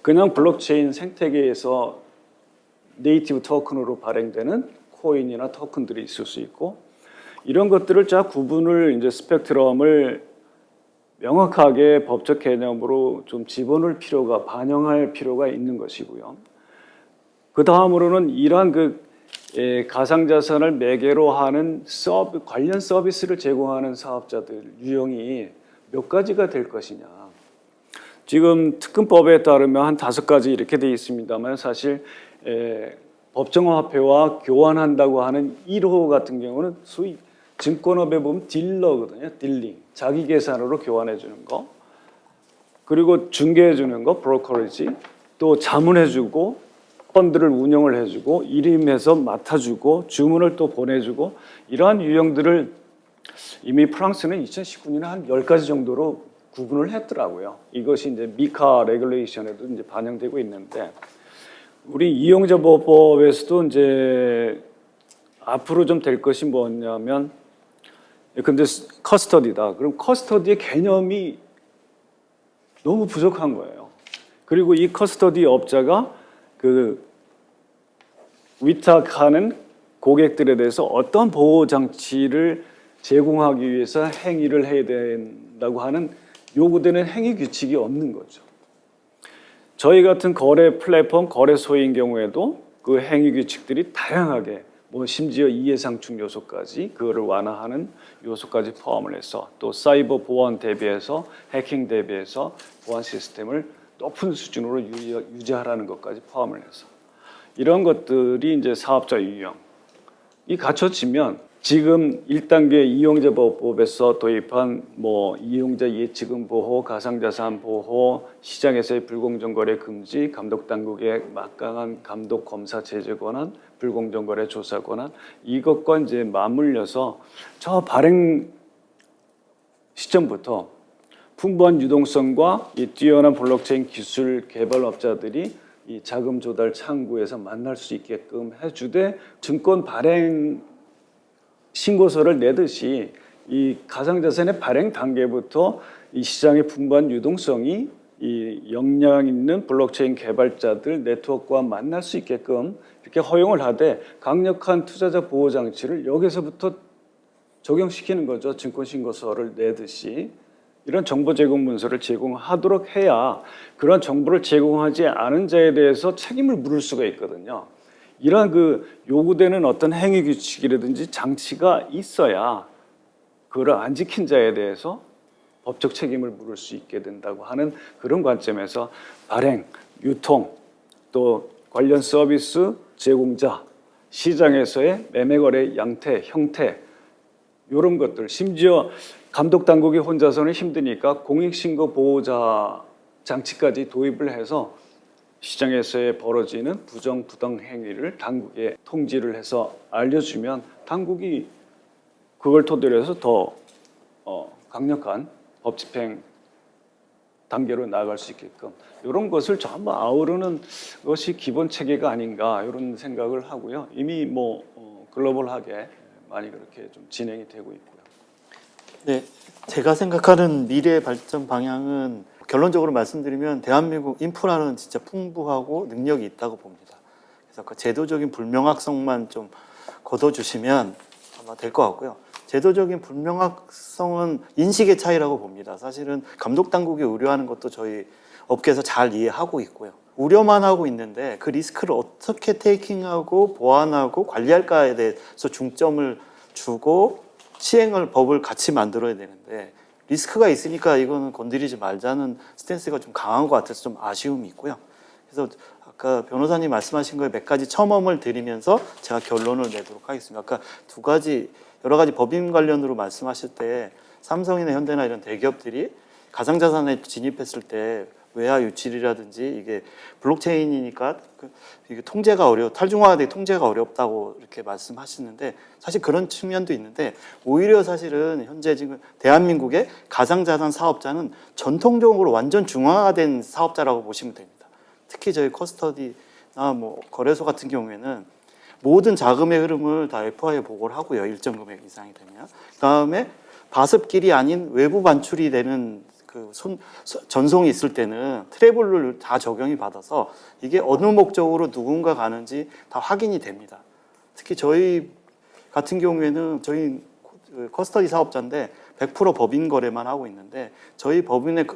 그냥 블록체인 생태계에서 네이티브 토큰으로 발행되는 코인이나 토큰들이 있을 수 있고 이런 것들을 쫙 구분을 이제 스펙트럼을 명확하게 법적 개념으로 좀 집어넣을 필요가 반영할 필요가 있는 것이고요. 그 다음으로는 이러한 그 가상자산을 매개로 하는 관련 서비스를 제공하는 사업자들 유형이 몇 가지가 될 것이냐. 지금 특근법에 따르면 한 5가지 이렇게 되어 있습니다만 사실 법정화폐와 교환한다고 하는 1호 같은 경우는 소위 증권업에 보면 딜러거든요. 딜링, 자기 계산으로 교환해 주는 거. 그리고 중개해 주는 거, 브로커리지. 또 자문해 주고 펀드를 운영을 해주고 일임해서 맡아주고 주문을 또 보내주고 이러한 유형들을 이미 프랑스는 2019년에 한 10가지 정도로 구분을 했더라고요. 이것이 이제 미카 레귤레이션에도 이제 반영되고 있는데 우리 이용자 보호법에서도 이제 앞으로 좀 될 것이 뭐냐면 근데 커스터디다. 그럼 커스터디의 개념이 너무 부족한 거예요. 그리고 이 커스터디 업자가 그 위탁하는 고객들에 대해서 어떤 보호 장치를 제공하기 위해서 행위를 해야 된다고 하는 요구되는 행위 규칙이 없는 거죠. 저희 같은 거래 플랫폼, 거래소인 경우에도 그 행위 규칙들이 다양하게 뭐 심지어 이해상충 요소까지 그거를 완화하는 요소까지 포함을 해서 또 사이버 보안 대비해서 해킹 대비해서 보안 시스템을 높은 수준으로 유지하라는 것까지 포함을 해서 이런 것들이 이제 사업자 유형이 갖춰지면 지금 1단계 이용자보호법에서 도입한 뭐 이용자 예치금 보호, 가상자산 보호, 시장에서의 불공정 거래 금지, 감독 당국의 막강한 감독 검사 제재 권한, 불공정 거래 조사 권한, 이것과 이제 맞물려서 저 발행 시점부터 풍부한 유동성과 이 뛰어난 블록체인 기술 개발업자들이 이 자금 조달 창구에서 만날 수 있게끔 해주되, 증권 발행 신고서를 내듯이 이 가상자산의 발행 단계부터 이 시장의 풍부한 유동성이 이 역량 있는 블록체인 개발자들 네트워크와 만날 수 있게끔 이렇게 허용을 하되, 강력한 투자자 보호 장치를 여기서부터 적용시키는 거죠. 증권 신고서를 내듯이 이런 정보 제공 문서를 제공하도록 해야 그런 정보를 제공하지 않은 자에 대해서 책임을 물을 수가 있거든요. 이러한 그 요구되는 어떤 행위 규칙이라든지 장치가 있어야 그걸 안 지킨 자에 대해서 법적 책임을 물을 수 있게 된다고 하는 그런 관점에서 발행, 유통, 또 관련 서비스 제공자, 시장에서의 매매 거래 양태, 형태, 이런 것들, 심지어 감독 당국이 혼자서는 힘드니까 공익신고 보호자 장치까지 도입을 해서 시장에서의 벌어지는 부정 부당 행위를 당국에 통지를 해서 알려주면 당국이 그걸 토대로 해서 더 강력한 법 집행 단계로 나아갈 수 있게끔 이런 것을 전부 아우르는 것이 기본 체계가 아닌가, 이런 생각을 하고요. 이미 뭐 글로벌하게 많이 그렇게 좀 진행이 되고 있고요. 네, 제가 생각하는 미래 발전 방향은 결론적으로 말씀드리면 대한민국 인프라는 진짜 풍부하고 능력이 있다고 봅니다. 그래서 그 제도적인 불명확성만 좀 걷어주시면 아마 될 것 같고요. 제도적인 불명확성은 인식의 차이라고 봅니다. 사실은 감독 당국이 우려하는 것도 저희 업계에서 잘 이해하고 있고요. 우려만 하고 있는데 그 리스크를 어떻게 테이킹하고 보완하고 관리할까에 대해서 중점을 주고 시행을 법을 같이 만들어야 되는데, 리스크가 있으니까 이거는 건드리지 말자는 스탠스가 좀 강한 것 같아서 좀 아쉬움이 있고요. 그래서 아까 변호사님 말씀하신 거에 몇 가지 첨언을 드리면서 제가 결론을 내도록 하겠습니다. 아까 두 가지 여러 가지 법인 관련으로 말씀하실 때 삼성이나 현대나 이런 대기업들이 가상자산에 진입했을 때 외화 유출이라든지 이게 블록체인이니까 이게 통제가 탈중화돼 통제가 어렵다고 이렇게 말씀하시는데, 사실 그런 측면도 있는데, 오히려 사실은 현재 지금 대한민국의 가상자산 사업자는 전통적으로 완전 중화된 사업자라고 보시면 됩니다. 특히 저희 커스터디나 뭐 거래소 같은 경우에는 모든 자금의 흐름을 다 FI에 보고를 하고요. 일정 금액 이상이 되면. 그다음에 바습길이 아닌 외부 반출이 되는 그 전송이 있을 때는 트래블을 다 적용이 받아서 이게 어느 목적으로 누군가 가는지 다 확인이 됩니다. 특히 저희 같은 경우에는 저희 커스터디 사업자인데 100% 법인 거래만 하고 있는데, 저희 법인의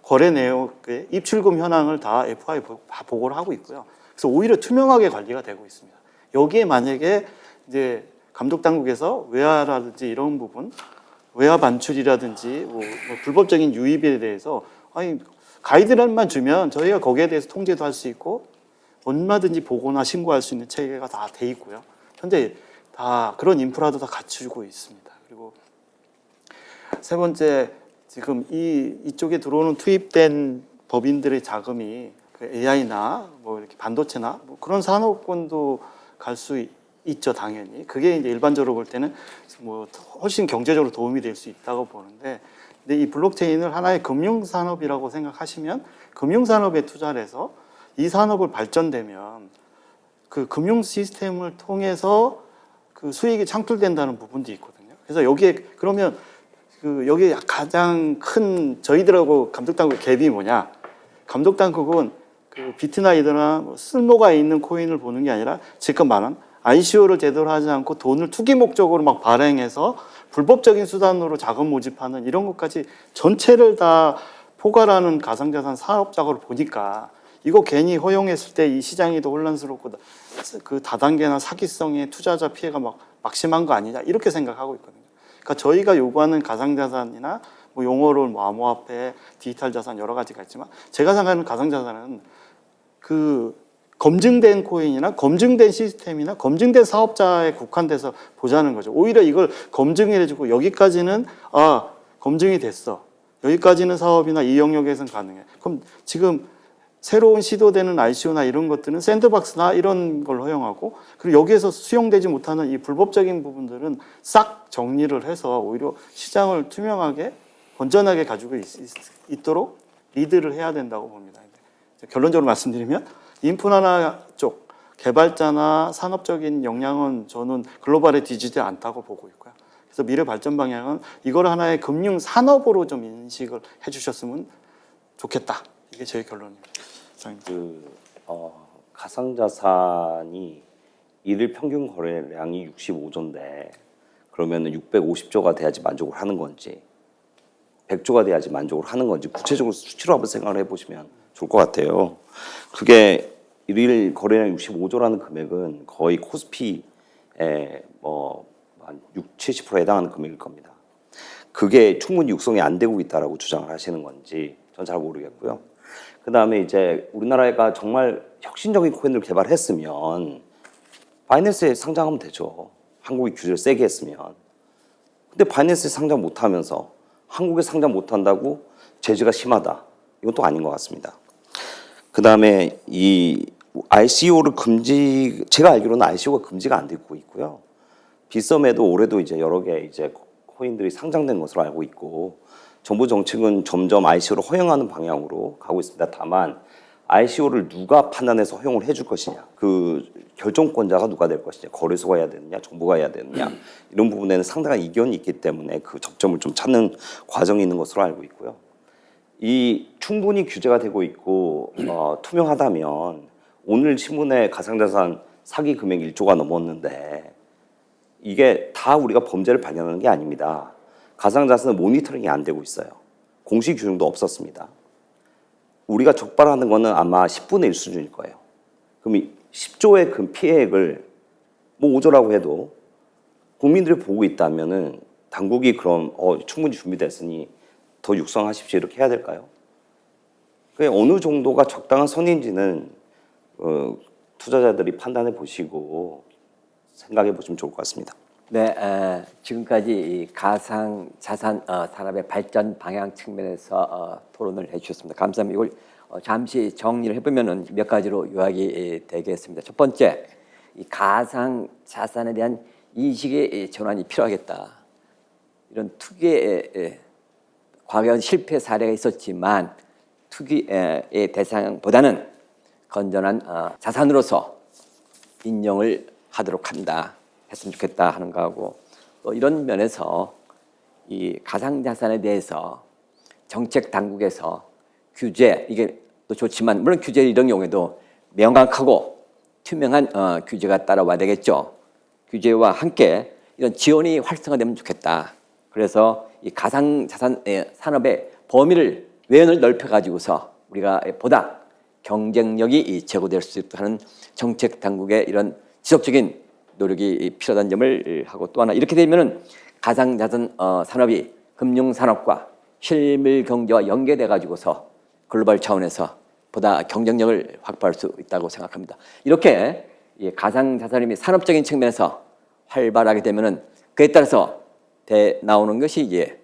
거래 내용, 입출금 현황을 다 FI 보고를 하고 있고요. 그래서 오히려 투명하게 관리가 되고 있습니다. 여기에 만약에 이제 감독 당국에서 외화라든지 이런 부분, 외화 반출이라든지 뭐 불법적인 유입에 대해서 가이드라인만 주면 저희가 거기에 대해서 통제도 할 수 있고 얼마든지 보고나 신고할 수 있는 체계가 다 돼 있고요. 현재 다 그런 인프라도 다 갖추고 있습니다. 그리고 세 번째, 지금 이쪽에 들어오는 투입된 법인들의 자금이 AI나 뭐 이렇게 반도체나 뭐 그런 산업군도 갈 수 있죠, 당연히. 그게 이제 일반적으로 볼 때는 뭐 훨씬 경제적으로 도움이 될 수 있다고 보는데, 근데 이 블록체인을 하나의 금융산업이라고 생각하시면 금융산업에 투자를 해서 이 산업을 발전되면 그 금융 시스템을 통해서 그 수익이 창출된다는 부분도 있거든요. 그래서 여기에 그러면 여기에 가장 큰 저희들하고 감독당국의 갭이 뭐냐? 감독당국은 그 비트나 이더나 뭐 쓸모가 있는 코인을 보는 게 아니라 지금 말한 ICO를 제대로 하지 않고 돈을 투기 목적으로 막 발행해서 불법적인 수단으로 자금 모집하는 이런 것까지 전체를 다 포괄하는 가상자산 사업자로 보니까 이거 괜히 허용했을 때 이 시장이 더 혼란스럽고 그 다단계나 사기성의 투자자 피해가 막 심한 거 아니냐, 이렇게 생각하고 있거든요. 그러니까 저희가 요구하는 가상자산이나 뭐 용어로 뭐 암호화폐, 디지털 자산 여러 가지가 있지만, 제가 생각하는 가상자산은 그 검증된 코인이나 검증된 시스템이나 검증된 사업자에 국한돼서 보자는 거죠. 오히려 이걸 검증을 해주고 여기까지는 검증이 됐어. 여기까지는 사업이나 이 영역에서는 가능해. 그럼 지금 새로운 시도되는 ICO나 이런 것들은 샌드박스나 이런 걸 허용하고, 그리고 여기에서 수용되지 못하는 이 불법적인 부분들은 싹 정리를 해서 오히려 시장을 투명하게 건전하게 가지고 있도록 리드를 해야 된다고 봅니다. 결론적으로 말씀드리면 인프라나 쪽 개발자나 산업적인 역량은 저는 글로벌에 뒤지지 않다고 보고 있고요. 그래서 미래 발전 방향은 이걸 하나의 금융 산업으로 좀 인식을 해주셨으면 좋겠다. 이게 제 결론입니다. 가상자산이 일일 평균 거래량이 65조인데 그러면 650조가 돼야지 만족을 하는 건지 100조가 돼야지 만족을 하는 건지 구체적으로 수치로 한번 생각을 해보시면 좋을 것 같아요. 그게 일일 거래량 65조라는 금액은 거의 코스피의 한 60-70%에 해당하는 금액일 겁니다. 그게 충분히 육성이 안 되고 있다라고 주장을 하시는 건지 전 잘 모르겠고요. 그 다음에 이제 우리나라가 정말 혁신적인 코인을 개발했으면 바이낸스에 상장하면 되죠. 한국이 규제를 세게 했으면. 근데 바이낸스에 상장 못하면서 한국에 상장 못한다고 제재가 심하다. 이건 또 아닌 것 같습니다. 그 다음에 이 ICO를 제가 알기로는 ICO가 금지가 안 되고 있고요. 빗썸에도 올해도 이제 여러 개 이제 코인들이 상장된 것으로 알고 있고, 정부 정책은 점점 ICO를 허용하는 방향으로 가고 있습니다. 다만 ICO를 누가 판단해서 허용을 해줄 것이냐, 그 결정권자가 누가 될 것이냐, 거래소가 해야 되느냐, 정부가 해야 되느냐, 이런 부분에는 상당한 이견이 있기 때문에 그 접점을 좀 찾는 과정이 있는 것으로 알고 있고요. 이 충분히 규제가 되고 있고 투명하다면 오늘 신문에 가상자산 사기 금액 1조가 넘었는데 이게 다 우리가 범죄를 발견하는 게 아닙니다. 가상자산은 모니터링이 안 되고 있어요. 공식 규정도 없었습니다. 우리가 적발하는 거는 아마 10분의 1 수준일 거예요. 그럼 이 10조의 그 피해액을 뭐 5조라고 해도 국민들이 보고 있다면은 당국이 그럼 충분히 준비됐으니 더 육성하십시오 이렇게 해야 될까요? 그 어느 정도가 적당한 선인지는 투자자들이 판단해 보시고 생각해 보시면 좋을 것 같습니다. 네, 지금까지 이 가상 자산 산업의 발전 방향 측면에서 토론을 해주셨습니다. 감사합니다. 이걸 잠시 정리를 해보면은 몇 가지로 요약이 되겠습니다. 첫 번째, 이 가상 자산에 대한 인식의 전환이 필요하겠다. 이런 투기의 과거에 실패 사례가 있었지만 투기의 대상보다는 건전한 자산으로서 인정을 하도록 한다. 했으면 좋겠다 하는 거하고, 또 이런 면에서 이 가상자산에 대해서 정책 당국에서 규제, 이게 또 좋지만 물론 규제 이런 경우에도 명확하고 투명한 규제가 따라와야 되겠죠. 규제와 함께 이런 지원이 활성화되면 좋겠다. 그래서 이 가상자산 산업의 범위를 외연을 넓혀가지고서 우리가 보다 경쟁력이 제고될 수 있도록 하는 정책 당국의 이런 지속적인 노력이 필요하다는 점을 하고, 또 하나 이렇게 되면은 가상자산 산업이 금융산업과 실물 경제와 연계돼 가지고서 글로벌 차원에서 보다 경쟁력을 확보할 수 있다고 생각합니다. 이렇게 가상자산이 산업적인 측면에서 활발하게 되면은 그에 따라서 나오는 것이 이제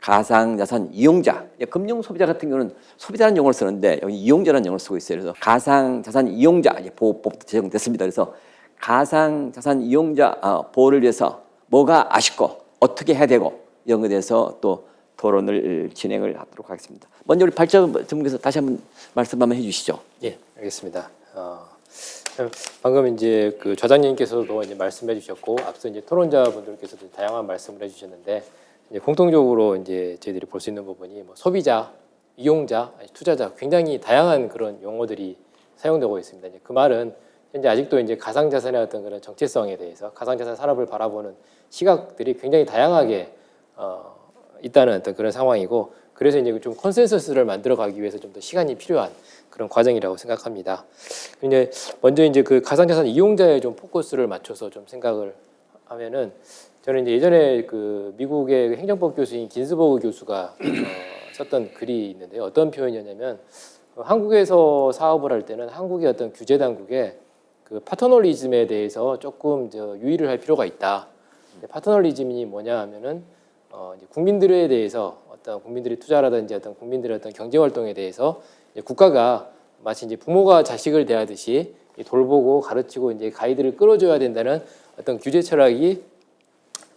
가상자산 이용자, 금융 소비자 같은 경우는 소비자라는 용어를 쓰는데 여기 이용자라는 용어를 쓰고 있어요. 그래서 가상자산 이용자 보호법도 제정됐습니다. 그래서 가상자산 이용자 보호를 위해서 뭐가 아쉽고 어떻게 해야 되고 이런 것에 대해서 또 토론을 진행을 하도록 하겠습니다. 먼저 우리 발전 전문가께서 다시 한번 말씀 한번 해주시죠. 예, 알겠습니다. 방금 이제 그 좌장님께서도 이제 말씀해 주셨고 앞서 이제 토론자분들께서도 다양한 말씀을 해주셨는데 이제 공통적으로 이제 저희들이 볼 수 있는 부분이 뭐 소비자, 이용자, 투자자 굉장히 다양한 그런 용어들이 사용되고 있습니다. 이제 그 말은 현재 아직도 이제 가상자산의 어떤 그런 정체성에 대해서 가상자산 산업을 바라보는 시각들이 굉장히 다양하게 있다는 어떤 그런 상황이고, 그래서 이제 좀 컨센서스를 만들어가기 위해서 좀 더 시간이 필요한 그런 과정이라고 생각합니다. 이제 먼저 이제 그 가상자산 이용자에 좀 포커스를 맞춰서 좀 생각을 하면은 저는 이제 예전에 그 미국의 행정법 교수인 긴스버그 교수가 썼던 글이 있는데요. 어떤 표현이었냐면 한국에서 사업을 할 때는 한국의 어떤 규제 당국에 그 파터널리즘에 대해서 조금 유의를 할 필요가 있다. 파터널리즘이 뭐냐 하면은 이제 국민들에 대해서 어떤 국민들이 투자라든지 어떤 국민들의 어떤 경제 활동에 대해서 이제 국가가 마치 이제 부모가 자식을 대하듯이 돌보고 가르치고 이제 가이드를 끌어줘야 된다는 어떤 규제 철학이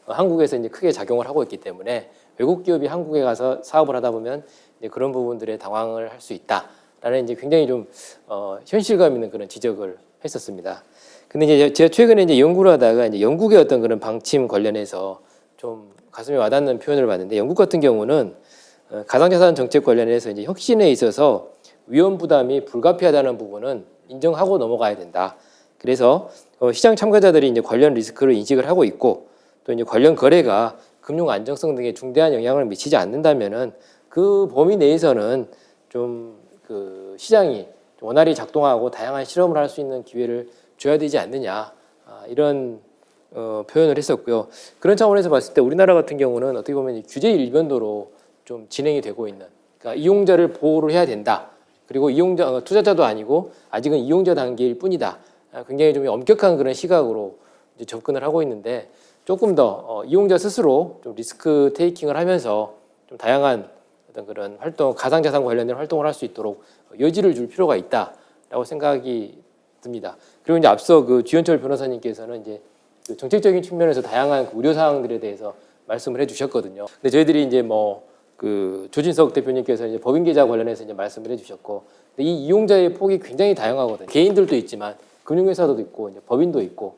한국에서 이제 크게 작용을 하고 있기 때문에 외국 기업이 한국에 가서 사업을 하다 보면 이제 그런 부분들에 당황을 할 수 있다라는 이제 굉장히 좀 현실감 있는 그런 지적을 했었습니다. 근데 이제 제가 최근에 이제 연구를 하다가 이제 영국의 어떤 그런 방침 관련해서 좀 가슴에 와닿는 표현을 봤는데 영국 같은 경우는 가상자산 정책 관련해서 이제 혁신에 있어서 위험 부담이 불가피하다는 부분은 인정하고 넘어가야 된다. 그래서 시장 참가자들이 이제 관련 리스크를 인식을 하고 있고 또 이제 관련 거래가 금융 안정성 등에 중대한 영향을 미치지 않는다면은 그 범위 내에서는 좀 그 시장이 원활히 작동하고 다양한 실험을 할 수 있는 기회를 줘야 되지 않느냐 이런 표현을 했었고요. 그런 차원에서 봤을 때 우리나라 같은 경우는 어떻게 보면 규제 일변도로 좀 진행이 되고 있는, 그러니까 이용자를 보호를 해야 된다. 그리고 이용자 투자자도 아니고 아직은 이용자 단계일 뿐이다. 굉장히 좀 엄격한 그런 시각으로 이제 접근을 하고 있는데 조금 더 이용자 스스로 좀 리스크 테이킹을 하면서 좀 다양한 어떤 그런 활동, 가상자산 관련된 활동을 할 수 있도록 여지를 줄 필요가 있다라고 생각이 듭니다. 그리고 이제 앞서 그 주현철 변호사님께서는 이제 그 정책적인 측면에서 다양한 그 우려 사항들에 대해서 말씀을 해주셨거든요. 근데 저희들이 이제 뭐 그 조진석 대표님께서 이제 법인 계좌 관련해서 이제 말씀을 해주셨고, 근데 이 이용자의 폭이 굉장히 다양하거든요. 개인들도 있지만 금융회사도 있고 이제 법인도 있고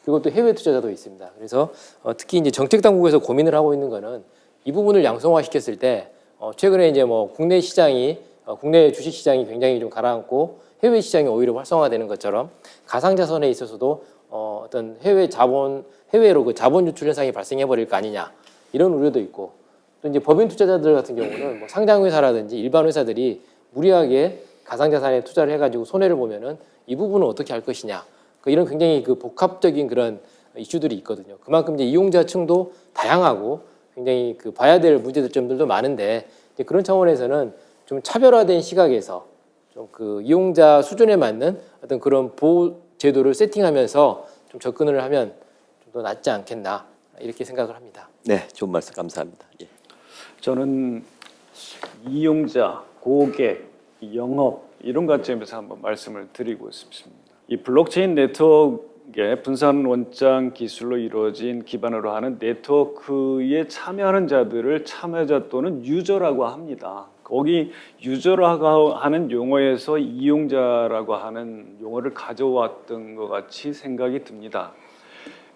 그리고 또 해외 투자자도 있습니다. 그래서 특히 이제 정책 당국에서 고민을 하고 있는 거는 이 부분을 양성화시켰을 때 최근에 이제 뭐 국내 시장이 국내 주식 시장이 굉장히 좀 가라앉고 해외 시장이 오히려 활성화되는 것처럼 가상자산에 있어서도 어떤 해외로 그 자본 유출 현상이 발생해 버릴 거 아니냐 이런 우려도 있고, 또 이제 법인 투자자들 같은 경우는 뭐 상장 회사라든지 일반 회사들이 무리하게 가상자산에 투자를 해가지고 손해를 보면은 이 부분은 어떻게 할 것이냐, 이런 굉장히 그 복합적인 그런 이슈들이 있거든요. 그만큼 이제 이용자층도 다양하고 굉장히 그 봐야 될 문제점들도 많은데 이제 그런 차원에서는 좀 차별화된 시각에서 좀 그 이용자 수준에 맞는 어떤 그런 보호 제도를 세팅하면서 좀 접근을 하면 좀 더 낫지 않겠나 이렇게 생각을 합니다. 네, 좋은 말씀 감사합니다. 예. 저는 이용자, 고객, 영업 이런 관점에서 한번 말씀을 드리고 싶습니다. 이 블록체인 네트워크의 분산 원장 기술로 이루어진 기반으로 하는 네트워크에 참여하는 자들을 참여자 또는 유저라고 합니다. 거기 유저라고 하는 용어에서 이용자라고 하는 용어를 가져왔던 것 같이 생각이 듭니다.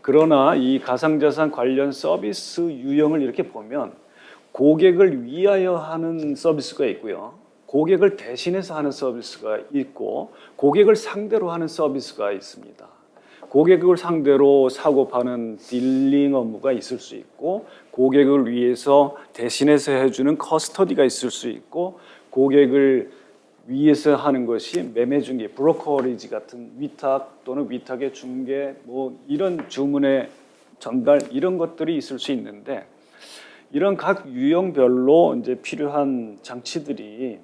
그러나 이 가상자산 관련 서비스 유형을 이렇게 보면 고객을 위하여 하는 서비스가 있고요. 고객을 대신해서 하는 서비스가 있고 고객을 상대로 하는 서비스가 있습니다. 고객을 상대로 사고 파는 딜링 업무가 있을 수 있고 고객을 위해서 대신해서 해주는 커스터디가 있을 수 있고 고객을 위해서 하는 것이 매매 중개, 브로커리지 같은 위탁 또는 위탁의 중개 뭐 이런 주문의 전달 이런 것들이 있을 수 있는데 이런 각 유형별로 이제 필요한 장치들이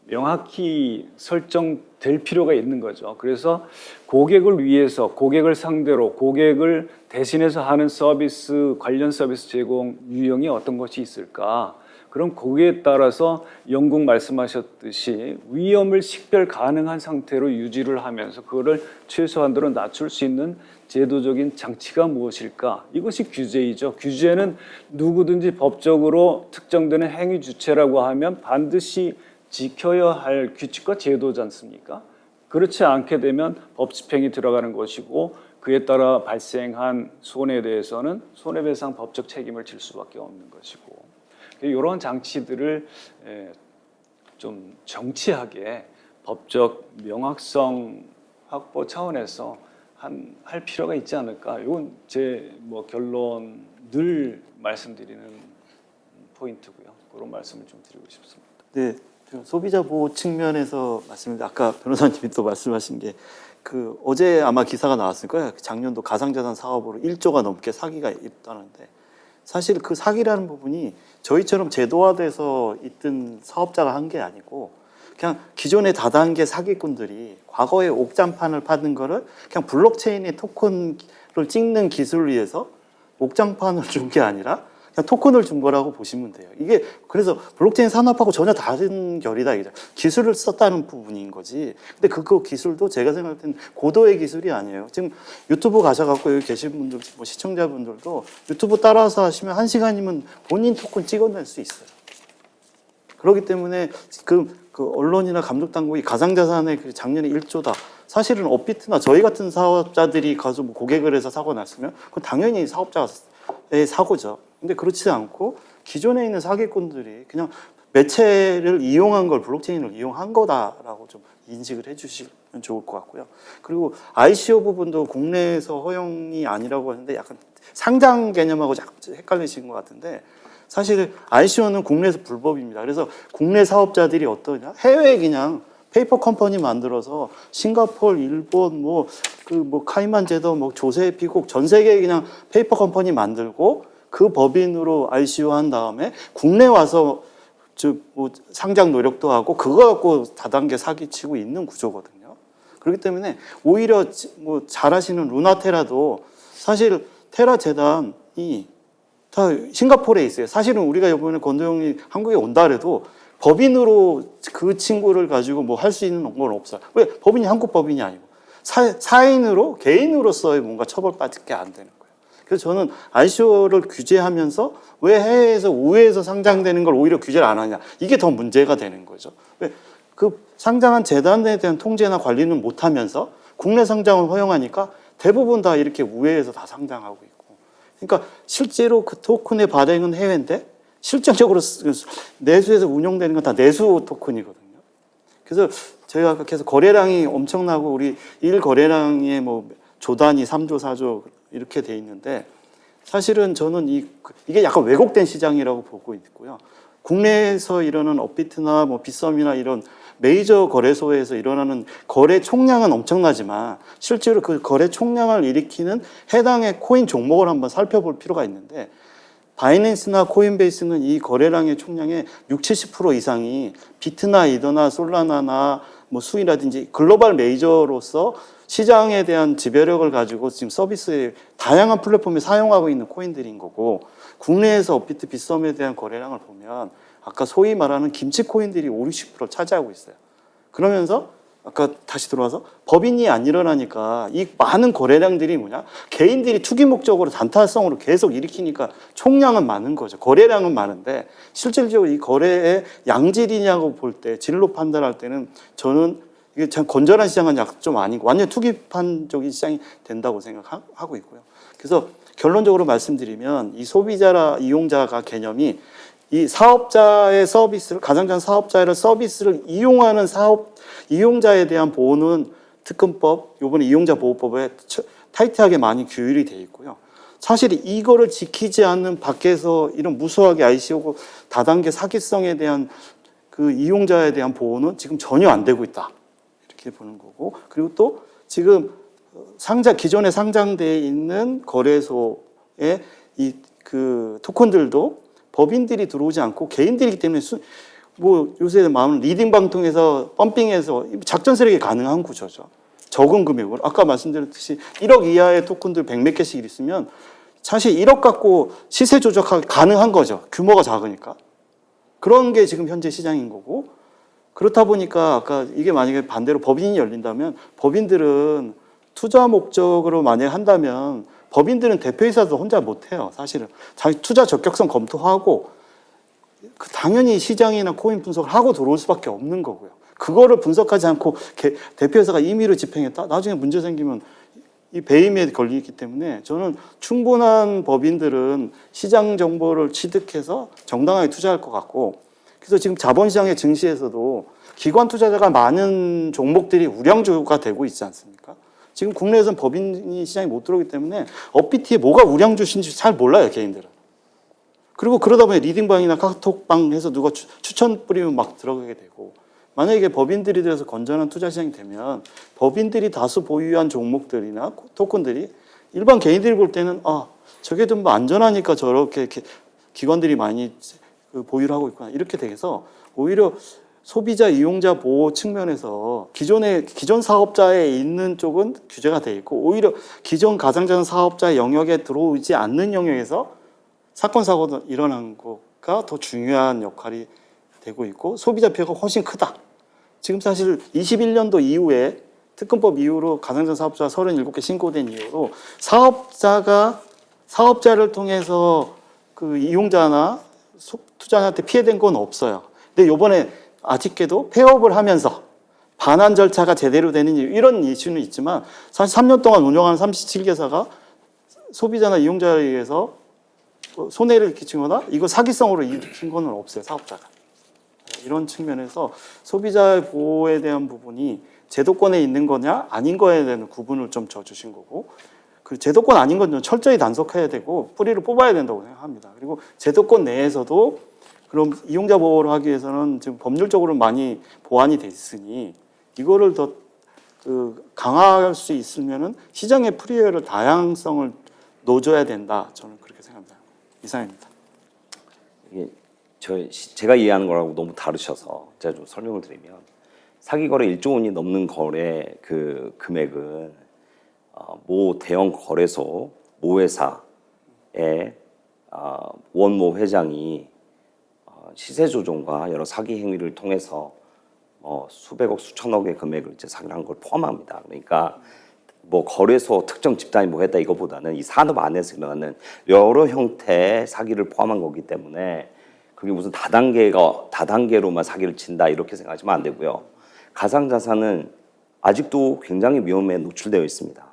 명확히 설정될 필요가 있는 거죠. 그래서 고객을 위해서, 고객을 상대로, 고객을 대신해서 하는 서비스, 관련 서비스 제공 유형이 어떤 것이 있을까? 그럼 거기에 따라서 영국 말씀하셨듯이 위험을 식별 가능한 상태로 유지를 하면서 그거를 최소한도로 낮출 수 있는 제도적인 장치가 무엇일까? 이것이 규제이죠. 규제는 누구든지 법적으로 특정되는 행위 주체라고 하면 반드시 지켜야 할 규칙과 제도지 않습니까? 그렇지 않게 되면 법 집행이 들어가는 것이고 그에 따라 발생한 손해에 대해서는 손해배상 법적 책임을 질 수밖에 없는 것이고 이런 장치들을 좀 정치하게 법적 명확성 확보 차원에서 할 필요가 있지 않을까? 이건 제 뭐 결론 늘 말씀드리는 포인트고요. 그런 말씀을 좀 드리고 싶습니다. 네, 소비자 보호 측면에서 말씀인데 아까 변호사님이 또 말씀하신 게 그 어제 아마 기사가 나왔을 거예요. 작년도 가상자산 사업으로 1조가 넘게 사기가 있다는데 사실 그 사기라는 부분이 저희처럼 제도화돼서 있던 사업자가 한 게 아니고 그냥 기존의 다단계 사기꾼들이 과거에 옥장판을 파는 거를 그냥 블록체인에 토큰을 찍는 기술을 위해서 옥장판을 준 게 아니라 그냥 토큰을 준 거라고 보시면 돼요. 이게 그래서 블록체인 산업하고 전혀 다른 결이다 이거죠. 기술을 썼다는 부분인 거지. 근데 그 기술도 제가 생각할 때는 고도의 기술이 아니에요. 지금 유튜브 가셔갖고 여기 계신 분들, 뭐 시청자분들도 유튜브 따라서 하시면 1시간이면 본인 토큰 찍어낼 수 있어요. 그렇기 때문에 그 언론이나 감독 당국이 가상자산의 그 작년에 1조다. 사실은 업비트나 저희 같은 사업자들이 가서 뭐 고객을 해서 사고 났으면 그건 당연히 사업자의 사고죠. 근데 그렇지 않고 기존에 있는 사기꾼들이 그냥 매체를 이용한 걸 블록체인을 이용한 거다라고 좀 인식을 해주시면 좋을 것 같고요. 그리고 ICO 부분도 국내에서 허용이 아니라고 하는데 약간 상장 개념하고 약간 헷갈리신 것 같은데 사실 ICO는 국내에서 불법입니다. 그래서 국내 사업자들이 어떠냐? 해외에 그냥 페이퍼 컴퍼니 만들어서 싱가포르, 일본, 카이만 제도, 조세, 피국 전 세계에 그냥 페이퍼 컴퍼니 만들고 그 법인으로 ICO 한 다음에 국내 와서 상장 노력도 하고 그거 갖고 다단계 사기치고 있는 구조거든요. 그렇기 때문에 오히려 잘하시는 루나테라도 사실 테라 재단이 다 싱가포르에 있어요. 사실은 우리가 이번에 권도영이 한국에 온다 그래도 법인으로 그 친구를 가지고 뭐 할 수 있는 건 없어요. 왜? 법인이 한국 법인이 아니고 사인으로 개인으로서의 뭔가 처벌받을 게 안 되는 거예요. 그래서 저는 ICO를 규제하면서 왜 해외에서 우회해서 상장되는 걸 오히려 규제를 안 하냐. 이게 더 문제가 되는 거죠. 왜? 그 상장한 재단에 대한 통제나 관리는 못 하면서 국내 상장을 허용하니까 대부분 다 이렇게 우회해서 다 상장하고 있고. 그러니까 실제로 그 토큰의 발행은 해외인데 실질적으로 내수에서 운용되는 건 다 내수 토큰이거든요. 그래서 저희가 아까 계속 거래량이 엄청나고 우리 1거래량의 조단위 3조, 4조 이렇게 돼 있는데 사실은 저는 이게 약간 왜곡된 시장이라고 보고 있고요. 국내에서 일어나는 업비트나 빗썸이나 이런 메이저 거래소에서 일어나는 거래 총량은 엄청나지만 실제로 그 거래 총량을 일으키는 해당의 코인 종목을 한번 살펴볼 필요가 있는데 바이낸스나 코인베이스는 이 거래량의 총량의 60-70% 이상이 비트나 이더나 솔라나나 수이라든지 글로벌 메이저로서 시장에 대한 지배력을 가지고 지금 서비스에 다양한 플랫폼에 사용하고 있는 코인들인 거고 국내에서 업비트, 빗썸에 대한 거래량을 보면 아까 소위 말하는 김치 코인들이 50-60% 차지하고 있어요. 그러면서 아까 다시 들어와서 법인이 안 일어나니까 이 많은 거래량들이 뭐냐? 개인들이 투기 목적으로 단타성으로 계속 일으키니까 총량은 많은 거죠. 거래량은 많은데 실질적으로 이 거래의 양질이냐고 볼 때 질로 판단할 때는 저는 이게 참 건전한 시장은 좀 아니고 완전 투기판적인 시장이 된다고 생각하고 있고요. 그래서 결론적으로 말씀드리면 이 소비자라 이용자가 개념이 이 사업자의 서비스를 가상자산 사업자의 서비스를 이용하는 이용자에 대한 보호는 특검법, 이번에 이용자 보호법에 타이트하게 많이 규율이 돼 있고요. 사실 이거를 지키지 않는 밖에서 이런 무수하게 ICO고 다단계 사기성에 대한 그 이용자에 대한 보호는 지금 전혀 안 되고 있다. 이렇게 보는 거고. 그리고 또 지금 기존에 상장되어 있는 거래소의 그 토큰들도 법인들이 들어오지 않고 개인들이기 때문에 요새 마음 리딩 방통해서 펌핑해서 작전 세력이 가능한 구조죠. 적은 금액으로. 아까 말씀드렸듯이 1억 이하의 토큰들 100몇 개씩 있으면 사실 1억 갖고 시세 조작하기 가능한 거죠. 규모가 작으니까. 그런 게 지금 현재 시장인 거고 그렇다 보니까 아까 이게 만약에 반대로 법인이 열린다면 법인들은 투자 목적으로 만약에 한다면 법인들은 대표이사도 혼자 못해요. 사실은 자기 투자 적격성 검토하고 당연히 시장이나 코인 분석을 하고 들어올 수밖에 없는 거고요. 그거를 분석하지 않고 대표이사가 임의로 집행했다? 나중에 문제 생기면 이 배임에 걸리기 때문에 저는 충분한 법인들은 시장 정보를 취득해서 정당하게 투자할 것 같고 그래서 지금 자본시장의 증시에서도 기관 투자자가 많은 종목들이 우량주가 되고 있지 않습니까? 지금 국내에서는 법인이 시장에 못 들어오기 때문에 업비트에 뭐가 우량주신지 잘 몰라요, 개인들은. 그리고 그러다 보니 리딩방이나 카톡방 해서 누가 추천 뿌리면 막 들어가게 되고 만약에 법인들이 들어서 건전한 투자 시장이 되면 법인들이 다수 보유한 종목들이나 토큰들이 일반 개인들이 볼 때는 저게 좀 안전하니까 저렇게 이렇게 기관들이 많이 보유를 하고 있구나 이렇게 돼서 오히려 소비자 이용자 보호 측면에서 기존 사업자에 있는 쪽은 규제가 돼 있고 오히려 기존 가상자산 사업자의 영역에 들어오지 않는 영역에서 사건 사고가 일어난 거가 더 중요한 역할이 되고 있고 소비자 피해가 훨씬 크다. 지금 사실 21년도 이후에 특검법 이후로 가상자산 사업자 37개 신고된 이후로 사업자를 통해서 그 이용자나 투자자한테 피해된 건 없어요. 근데 이번에 아쉽게도 폐업을 하면서 반환 절차가 제대로 되는 이런 이슈는 있지만 사실 3년 동안 운영한 37개사가 소비자나 이용자에 의해서 손해를 끼치거나 이거 사기성으로 일으킨 건 없어요. 사업자가. 이런 측면에서 소비자 보호에 대한 부분이 제도권에 있는 거냐 아닌 거에 대한 구분을 좀 져주신 거고 그 제도권 아닌 건 좀 철저히 단속해야 되고 뿌리를 뽑아야 된다고 생각합니다. 그리고 제도권 내에서도 그럼 이용자 보호를 하기 위해서는 지금 법률적으로 많이 보완이 돼 있으니 이거를 더 강화할 수 있으면은 시장의 프리웨어를 다양성을 놓줘야 된다. 저는 그렇게 생각합니다. 이상입니다. 이게 제가 이해하는 거라고 너무 다르셔서 제가 좀 설명을 드리면 사기 거래 1조 원이 넘는 거래 그 금액은 모 대형 거래소 모 회사의 원모 회장이 시세 조종과 여러 사기 행위를 통해서 수백억 수천억의 금액을 이제 사기를 한 걸 포함합니다. 그러니까 뭐 거래소 특정 집단이 뭐 했다 이거보다는 이 산업 안에서 일어나는 여러 형태의 사기를 포함한 거기 때문에 그게 무슨 다단계로만 사기를 친다 이렇게 생각하시면 안 되고요. 가상자산은 아직도 굉장히 위험에 노출되어 있습니다.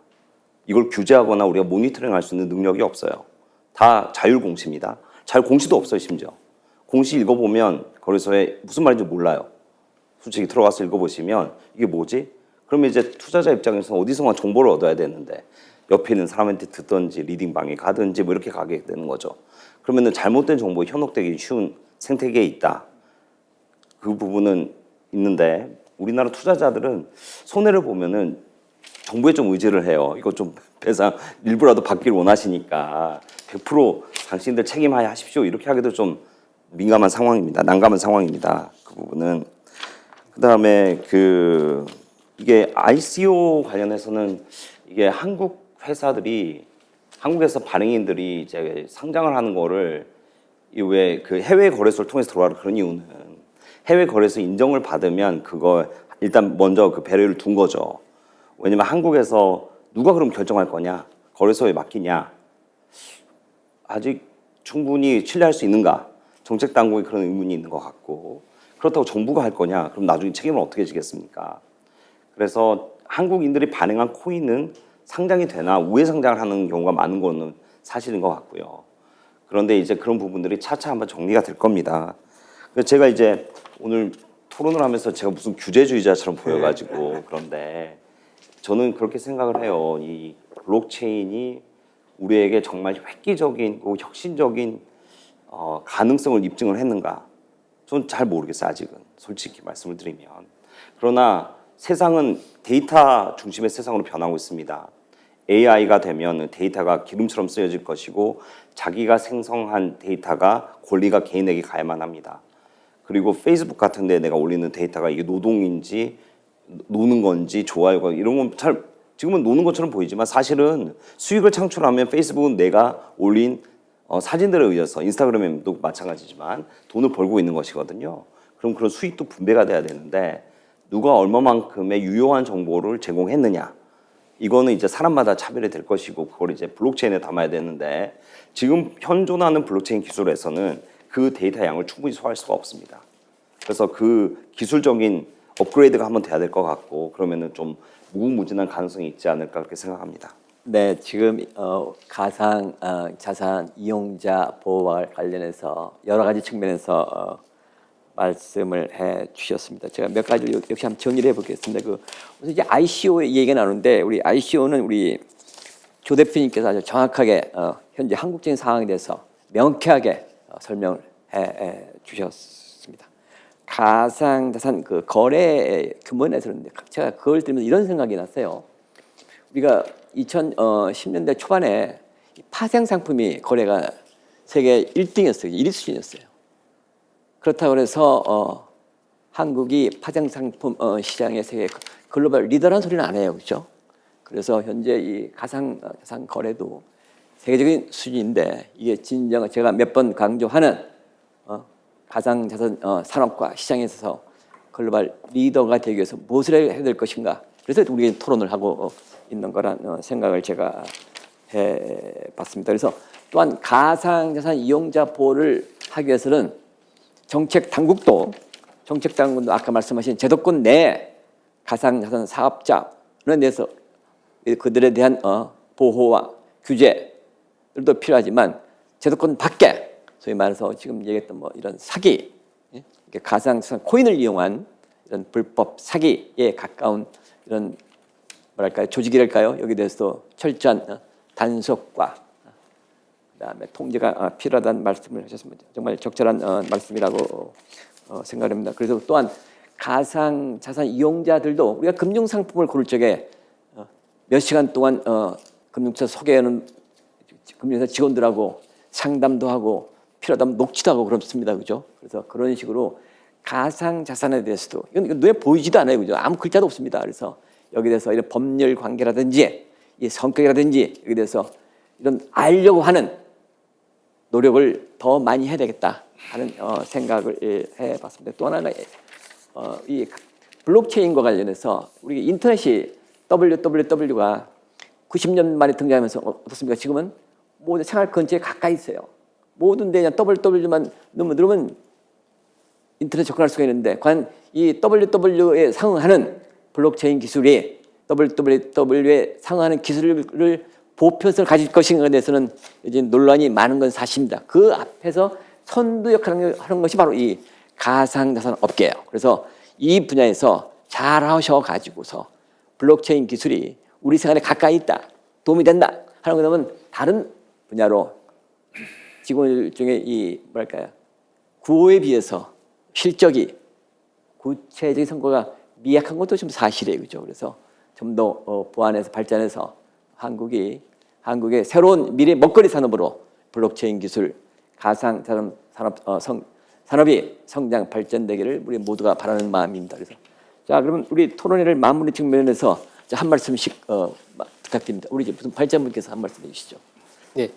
이걸 규제하거나 우리가 모니터링할 수 있는 능력이 없어요. 다 자율공시입니다. 자율공시도 없어요. 심지어 공시 읽어보면 거래소에 무슨 말인지 몰라요. 솔직히 들어가서 읽어보시면 이게 뭐지? 그러면 이제 투자자 입장에서는 어디선가 정보를 얻어야 되는데 옆에 있는 사람한테 듣든지 리딩방에 가든지 뭐 이렇게 가게 되는 거죠. 그러면은 잘못된 정보에 현혹되기 쉬운 생태계에 있다. 그 부분은 있는데 우리나라 투자자들은 손해를 보면은 정부에 좀 의지를 해요. 이거 좀 배상 일부라도 받기를 원하시니까 100% 당신들 책임하에 하십시오. 이렇게 하기도 좀 민감한 상황입니다. 난감한 상황입니다. 그 부분은. 그다음에 이게 ICO 관련해서는 이게 한국 회사들이 한국에서 발행인들이 이제 상장을 하는 거를 왜 그 해외 거래소를 통해서 들어가는 그런 이유는 해외 거래소 인정을 받으면 그거 일단 먼저 그 배려를 둔 거죠. 왜냐면 한국에서 누가 그럼 결정할 거냐? 거래소에 맡기냐? 아직 충분히 신뢰할 수 있는가? 정책 당국에 그런 의문이 있는 것 같고 그렇다고 정부가 할 거냐? 그럼 나중에 책임을 어떻게 지겠습니까? 그래서 한국인들이 발행한 코인은 상장이 되나 우회 상장을 하는 경우가 많은 거는 사실인 것 같고요. 그런데 이제 그런 부분들이 차차 한번 정리가 될 겁니다. 그래서 제가 이제 오늘 토론을 하면서 제가 무슨 규제주의자처럼 보여가지고 그런데 저는 그렇게 생각을 해요. 이 블록체인이 우리에게 정말 획기적인 혁신적인 가능성을 입증을 했는가? 전 잘 모르겠어요. 아직은 솔직히 말씀을 드리면. 그러나 세상은 데이터 중심의 세상으로 변하고 있습니다. AI가 되면 데이터가 기름처럼 쓰여질 것이고 자기가 생성한 데이터가 권리가 개인에게 가야만 합니다. 그리고 페이스북 같은 데 내가 올리는 데이터가 이게 노동인지 노는 건지 좋아요가 이런 건 잘 지금은 노는 것처럼 보이지만 사실은 수익을 창출하면 페이스북은 내가 올린 사진들에 의해서 인스타그램도 마찬가지지만 돈을 벌고 있는 것이거든요. 그럼 그런 수익도 분배가 돼야 되는데 누가 얼마만큼의 유효한 정보를 제공했느냐 이거는 이제 사람마다 차별이 될 것이고 그걸 이제 블록체인에 담아야 되는데 지금 현존하는 블록체인 기술에서는 그 데이터 양을 충분히 소화할 수가 없습니다. 그래서 그 기술적인 업그레이드가 한번 돼야 될 것 같고 그러면은 좀 무궁무진한 가능성이 있지 않을까 그렇게 생각합니다. 네, 지금 가상 자산 이용자 보호와 관련해서 여러 가지 측면에서 말씀을 해 주셨습니다. 제가 몇 가지를 역시 한번 정리를 해보겠습니다. 우선 이제 ICO 얘기가 나오는데 우리 ICO는 우리 조 대표님께서 아주 정확하게 현재 한국적인 상황에 대해서 명쾌하게 설명을 해 주셨습니다. 가상자산 그 거래 근본에서는 제가 그걸 들으면서 이런 생각이 났어요. 우리가 2010년대 초반에 파생 상품이 거래가 세계 1등이었어요. 1위 수준이었어요. 그렇다고 해서 한국이 파생 상품 시장의 세계 글로벌 리더라는 소리는 안 해요. 그렇죠? 그래서 현재 이 가상자산 거래도 세계적인 수준인데 이게 진정 제가 몇 번 강조하는 가상자산 산업과 시장에 있어서 글로벌 리더가 되기 위해서 무엇을 해야 될 것인가. 그래서 우리 토론을 하고 있는 거란 생각을 제가 해봤습니다. 그래서 또한 가상자산 이용자 보호를 하기 위해서는 정책 당국도 아까 말씀하신 제도권 내 가상자산 사업자에 대해서 그들에 대한 보호와 규제들도 필요하지만 제도권 밖에 소위 말해서 지금 얘기했던 뭐 이런 사기, 가상자산 코인을 이용한 이런 불법 사기에 가까운 이런 뭐랄까요 조직이랄까요 여기에 대해서도 철저한 단속과 그다음에 통제가 필요하다는 말씀을 하셨습니다. 정말 적절한 말씀이라고 생각합니다. 그래서 또한 가상자산 이용자들도 우리가 금융상품을 고를 적에 몇 시간 동안 금융사 소개하는 금융사 직원들하고 상담도 하고 필요하다면 녹취도 하고 그렇습니다. 그죠? 그래서 그런 식으로 가상자산에 대해서도 이건 눈에 보이지도 않아요. 그죠? 아무 글자도 없습니다. 그래서 여기에 대해서 이런 법률 관계라든지 이 성격이라든지 여기에 대해서 이런 알려고 하는 노력을 더 많이 해야 되겠다 하는 생각을 해봤습니다. 또 하나는 이 블록체인과 관련해서 우리 인터넷이 www가 90년 만에 등장하면서 어떻습니까? 지금은 모든 생활 근처에 가까이 있어요. 모든 데 그냥 www만 누르면 인터넷 접근할 수가 있는데 과연 이 www에 상응하는 블록체인 기술이 www에 상응하는 기술을 보편성을 가질 것인가에 대해서는 이제 논란이 많은 건 사실입니다. 그 앞에서 선두 역할을 하는 것이 바로 이 가상자산 업계예요. 그래서 이 분야에서 잘 하셔가지고서 블록체인 기술이 우리 생활에 가까이 있다, 도움이 된다 하는 거라면 다른 분야로 직원 중에 이 뭐랄까요 구호에 비해서 실적이 구체적인 성과가 미약한 것도 좀 사실이에요, 그죠? 그래서 좀 더 보완해서 발전해서 한국의 새로운 미래 먹거리 산업으로 블록체인 기술, 가상자산 산업이 성장 발전되기를 우리 모두가 바라는 마음입니다. 그래서 자 그러면 우리 토론회를 마무리 측면에서 한 말씀씩 부탁드립니다. 우리 무슨 발전분께서 한 말씀 해주시죠. 네,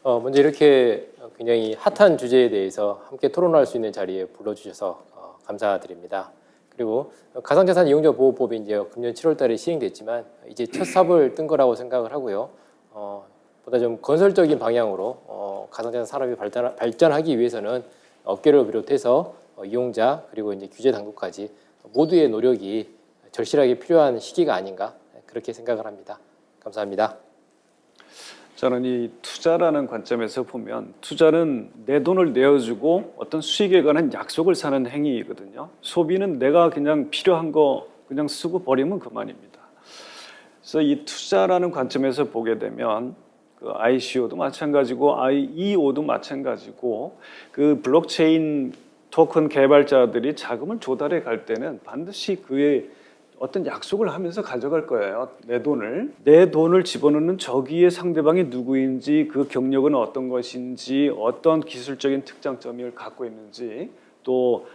먼저 이렇게 굉장히 핫한 주제에 대해서 함께 토론할 수 있는 자리에 불러주셔서 감사드립니다. 그리고 가상자산 이용자 보호법이 이제 금년 7월달에 시행됐지만 이제 첫 삽을 뜬 거라고 생각을 하고요. 보다 좀 건설적인 방향으로 가상자산 산업이 발전하기 위해서는 업계를 비롯해서 이용자 그리고 이제 규제 당국까지 모두의 노력이 절실하게 필요한 시기가 아닌가 그렇게 생각을 합니다. 감사합니다. 저는 이 투자라는 관점에서 보면 투자는 내 돈을 내어주고 어떤 수익에 관한 약속을 사는 행위이거든요. 소비는 내가 그냥 필요한 거 그냥 쓰고 버리면 그만입니다. 그래서 이 투자라는 관점에서 보게 되면 그 ICO도 마찬가지고 IEO도 마찬가지고 그 블록체인 토큰 개발자들이 자금을 조달해 갈 때는 반드시 그의 어떤 약속을 하면서 가져갈 거예요. 내 돈을 집어넣는 저기에 상대방이 누구인지 그 경력은 어떤 것인지 어떤 기술적인 특장점을 갖고 있는지 또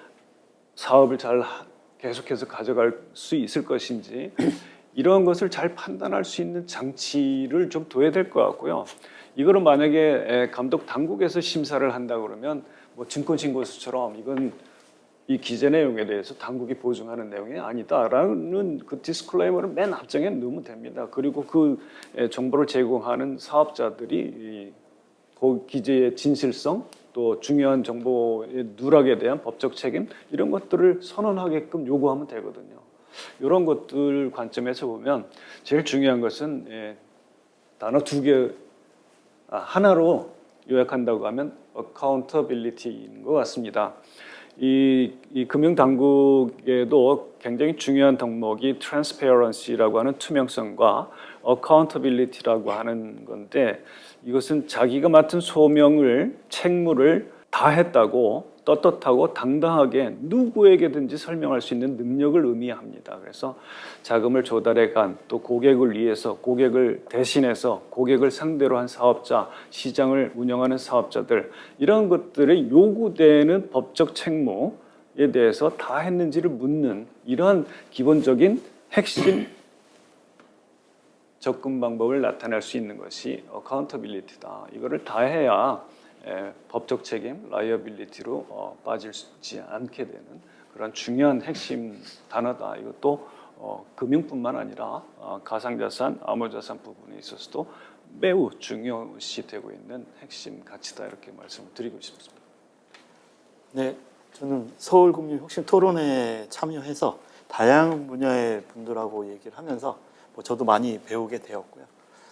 사업을 잘 계속해서 가져갈 수 있을 것인지 이런 것을 잘 판단할 수 있는 장치를 좀 둬야 될 것 같고요. 이거를 만약에 감독 당국에서 심사를 한다 그러면 뭐 증권신고서처럼 이건 이 기재 내용에 대해서 당국이 보증하는 내용이 아니다라는 그 디스클레이머를 맨 앞장에 넣으면 됩니다. 그리고 그 정보를 제공하는 사업자들이 그 기재의 진실성 또 중요한 정보의 누락에 대한 법적 책임 이런 것들을 선언하게끔 요구하면 되거든요. 이런 것들 관점에서 보면 제일 중요한 것은 단어 두 개 하나로 요약한다고 하면 accountability인 것 같습니다. 이 금융 당국에도 굉장히 중요한 덕목이 transparency라고 하는 투명성과 accountability라고 하는 건데 이것은 자기가 맡은 소명을 책무를 다 했다고 떳떳하고 당당하게 누구에게든지 설명할 수 있는 능력을 의미합니다. 그래서 자금을 조달해 간 또 고객을 위해서 고객을 대신해서 고객을 상대로 한 사업자, 시장을 운영하는 사업자들 이런 것들이 요구되는 법적 책무에 대해서 다 했는지를 묻는 이러한 기본적인 핵심 접근 방법을 나타낼 수 있는 것이 accountability다. 이거를 다 해야 법적 책임, liability로 빠지지 않게 되는 그런 중요한 핵심 단어다. 이것도 금융뿐만 아니라 가상자산, 암호자산 부분에 있어서도 매우 중요시되고 있는 핵심 가치다. 이렇게 말씀을 드리고 싶습니다. 네, 저는 서울금융혁신토론회에 참여해서 다양한 분야의 분들하고 얘기를 하면서 저도 많이 배우게 되었고요.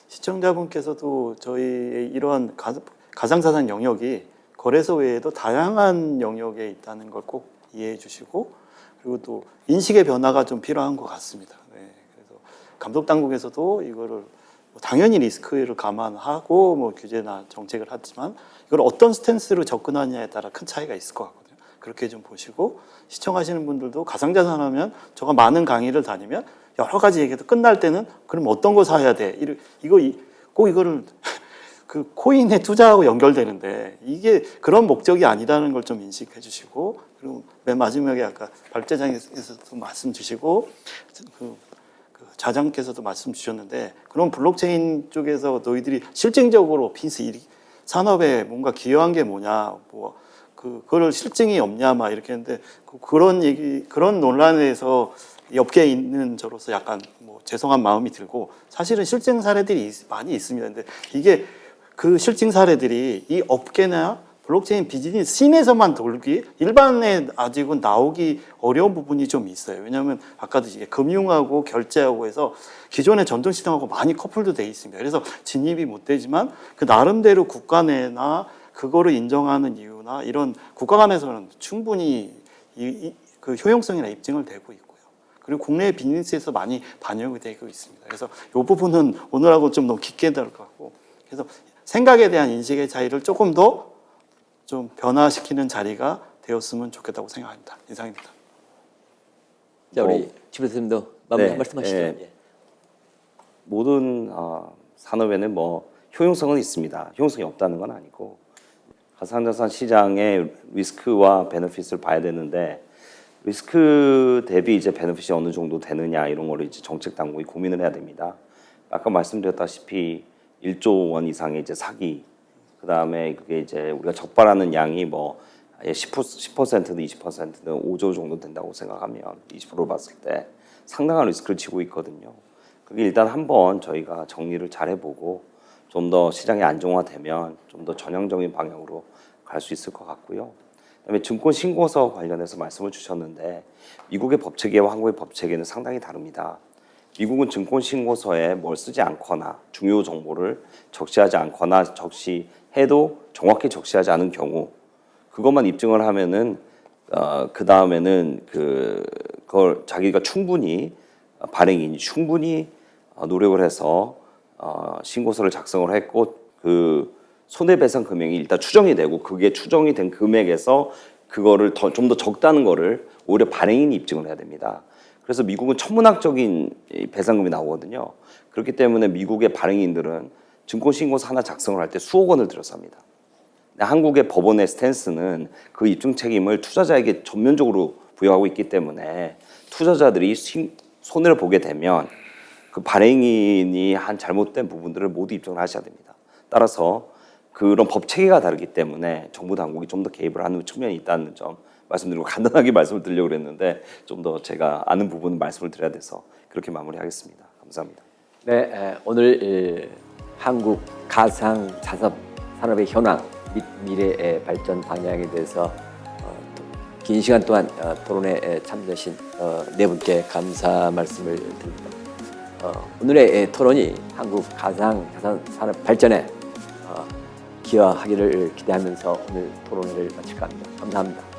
시청자분께서도 저희의 이러한 가상자산 영역이 거래소 외에도 다양한 영역에 있다는 걸 꼭 이해해 주시고, 그리고 또 인식의 변화가 좀 필요한 것 같습니다. 네, 그래서 감독당국에서도 이거를 당연히 리스크를 감안하고 규제나 정책을 하지만 이걸 어떤 스탠스로 접근하느냐에 따라 큰 차이가 있을 것 같거든요. 그렇게 좀 보시고, 시청하시는 분들도 가상자산 하면 저가 많은 강의를 다니면 여러 가지 얘기해도 끝날 때는 그럼 어떤 거 사야 돼? 꼭 이거를 그 코인에 투자하고 연결되는데 이게 그런 목적이 아니라는 걸 좀 인식해 주시고, 그리고 맨 마지막에 아까 발제장에서도 말씀 주시고 그 자장께서도 말씀 주셨는데, 그런 블록체인 쪽에서 너희들이 실증적으로 산업에 뭔가 기여한 게 뭐냐, 그거를 실증이 없냐 막 이렇게 했는데, 그런 논란에서 업계에 있는 저로서 약간 죄송한 마음이 들고, 사실은 실증 사례들이 많이 있습니다. 근데 이게 그 실증 사례들이 이 업계나 블록체인 비즈니스 씬에서만 돌기, 일반에 아직은 나오기 어려운 부분이 좀 있어요. 왜냐하면 아까도 이게 금융하고 결제하고 해서 기존의 전통시장하고 많이 커플도 돼 있습니다. 그래서 진입이 못 되지만 그 나름대로 국가 내나 그거를 인정하는 이유나 이런 국가 간에서는 충분히 그 효용성이나 입증을 되고 있고요. 그리고 국내 비즈니스에서 많이 반영이 되고 있습니다. 그래서 이 부분은 오늘하고 좀 너무 깊게 들어가고, 그래서 생각에 대한 인식의 차이를 조금 더 좀 변화시키는 자리가 되었으면 좋겠다고 생각합니다. 이상입니다. 자, 우리 주 교수님도 마무리 말씀하시죠. 예. 모든 산업에는 효용성은 있습니다. 효용성이 없다는 건 아니고, 가상자산 시장의 리스크와 베네핏을 봐야 되는데, 리스크 대비 이제 베네핏이 어느 정도 되느냐 이런 거를 이제 정책 당국이 고민을 해야 됩니다. 아까 말씀드렸다시피 1조 원 이상의 이제 사기, 그 다음에 그게 이제 우리가 적발하는 양이 10%든 20%든 5조 정도 된다고 생각하면 20%로 봤을 때 상당한 리스크를 지고 있거든요. 그게 일단 한번 저희가 정리를 잘 해보고 좀 더 시장이 안정화되면 좀 더 전향적인 방향으로 갈 수 있을 것 같고요. 그다음에 증권 신고서 관련해서 말씀을 주셨는데, 미국의 법체계와 한국의 법체계는 상당히 다릅니다. 미국은 증권 신고서에 뭘 쓰지 않거나 중요 정보를 적시하지 않거나 적시해도 정확히 적시하지 않은 경우, 그것만 입증을 하면은 그 다음에는 그걸 자기가 충분히 발행인이 충분히 노력을 해서 신고서를 작성을 했고, 그 손해배상 금액이 일단 추정이 되고, 그게 추정이 된 금액에서 그거를 좀 더 적다는 거를 오히려 발행인이 입증을 해야 됩니다. 그래서 미국은 천문학적인 배상금이 나오거든요. 그렇기 때문에 미국의 발행인들은 증권신고서 하나 작성을 할 때 수억 원을 들여서 합니다. 한국의 법원의 스탠스는 그 입증 책임을 투자자에게 전면적으로 부여하고 있기 때문에 투자자들이 손해를 보게 되면 그 발행인이 한 잘못된 부분들을 모두 입증을 하셔야 됩니다. 따라서 그런 법 체계가 다르기 때문에 정부 당국이 좀 더 개입을 하는 측면이 있다는 점 말씀드리고, 간단하게 말씀을 드리려고 그랬는데 좀 더 제가 아는 부분은 말씀을 드려야 돼서 그렇게 마무리하겠습니다. 감사합니다. 네, 오늘 한국 가상 자산 산업의 현황 및 미래의 발전 방향에 대해서 긴 시간 동안 토론에 참여하신 네 분께 감사 말씀을 드립니다. 오늘의 토론이 한국 가상 자산 산업 발전에 기여하기를 기대하면서 오늘 토론회를 마칠까 합니다. 감사합니다.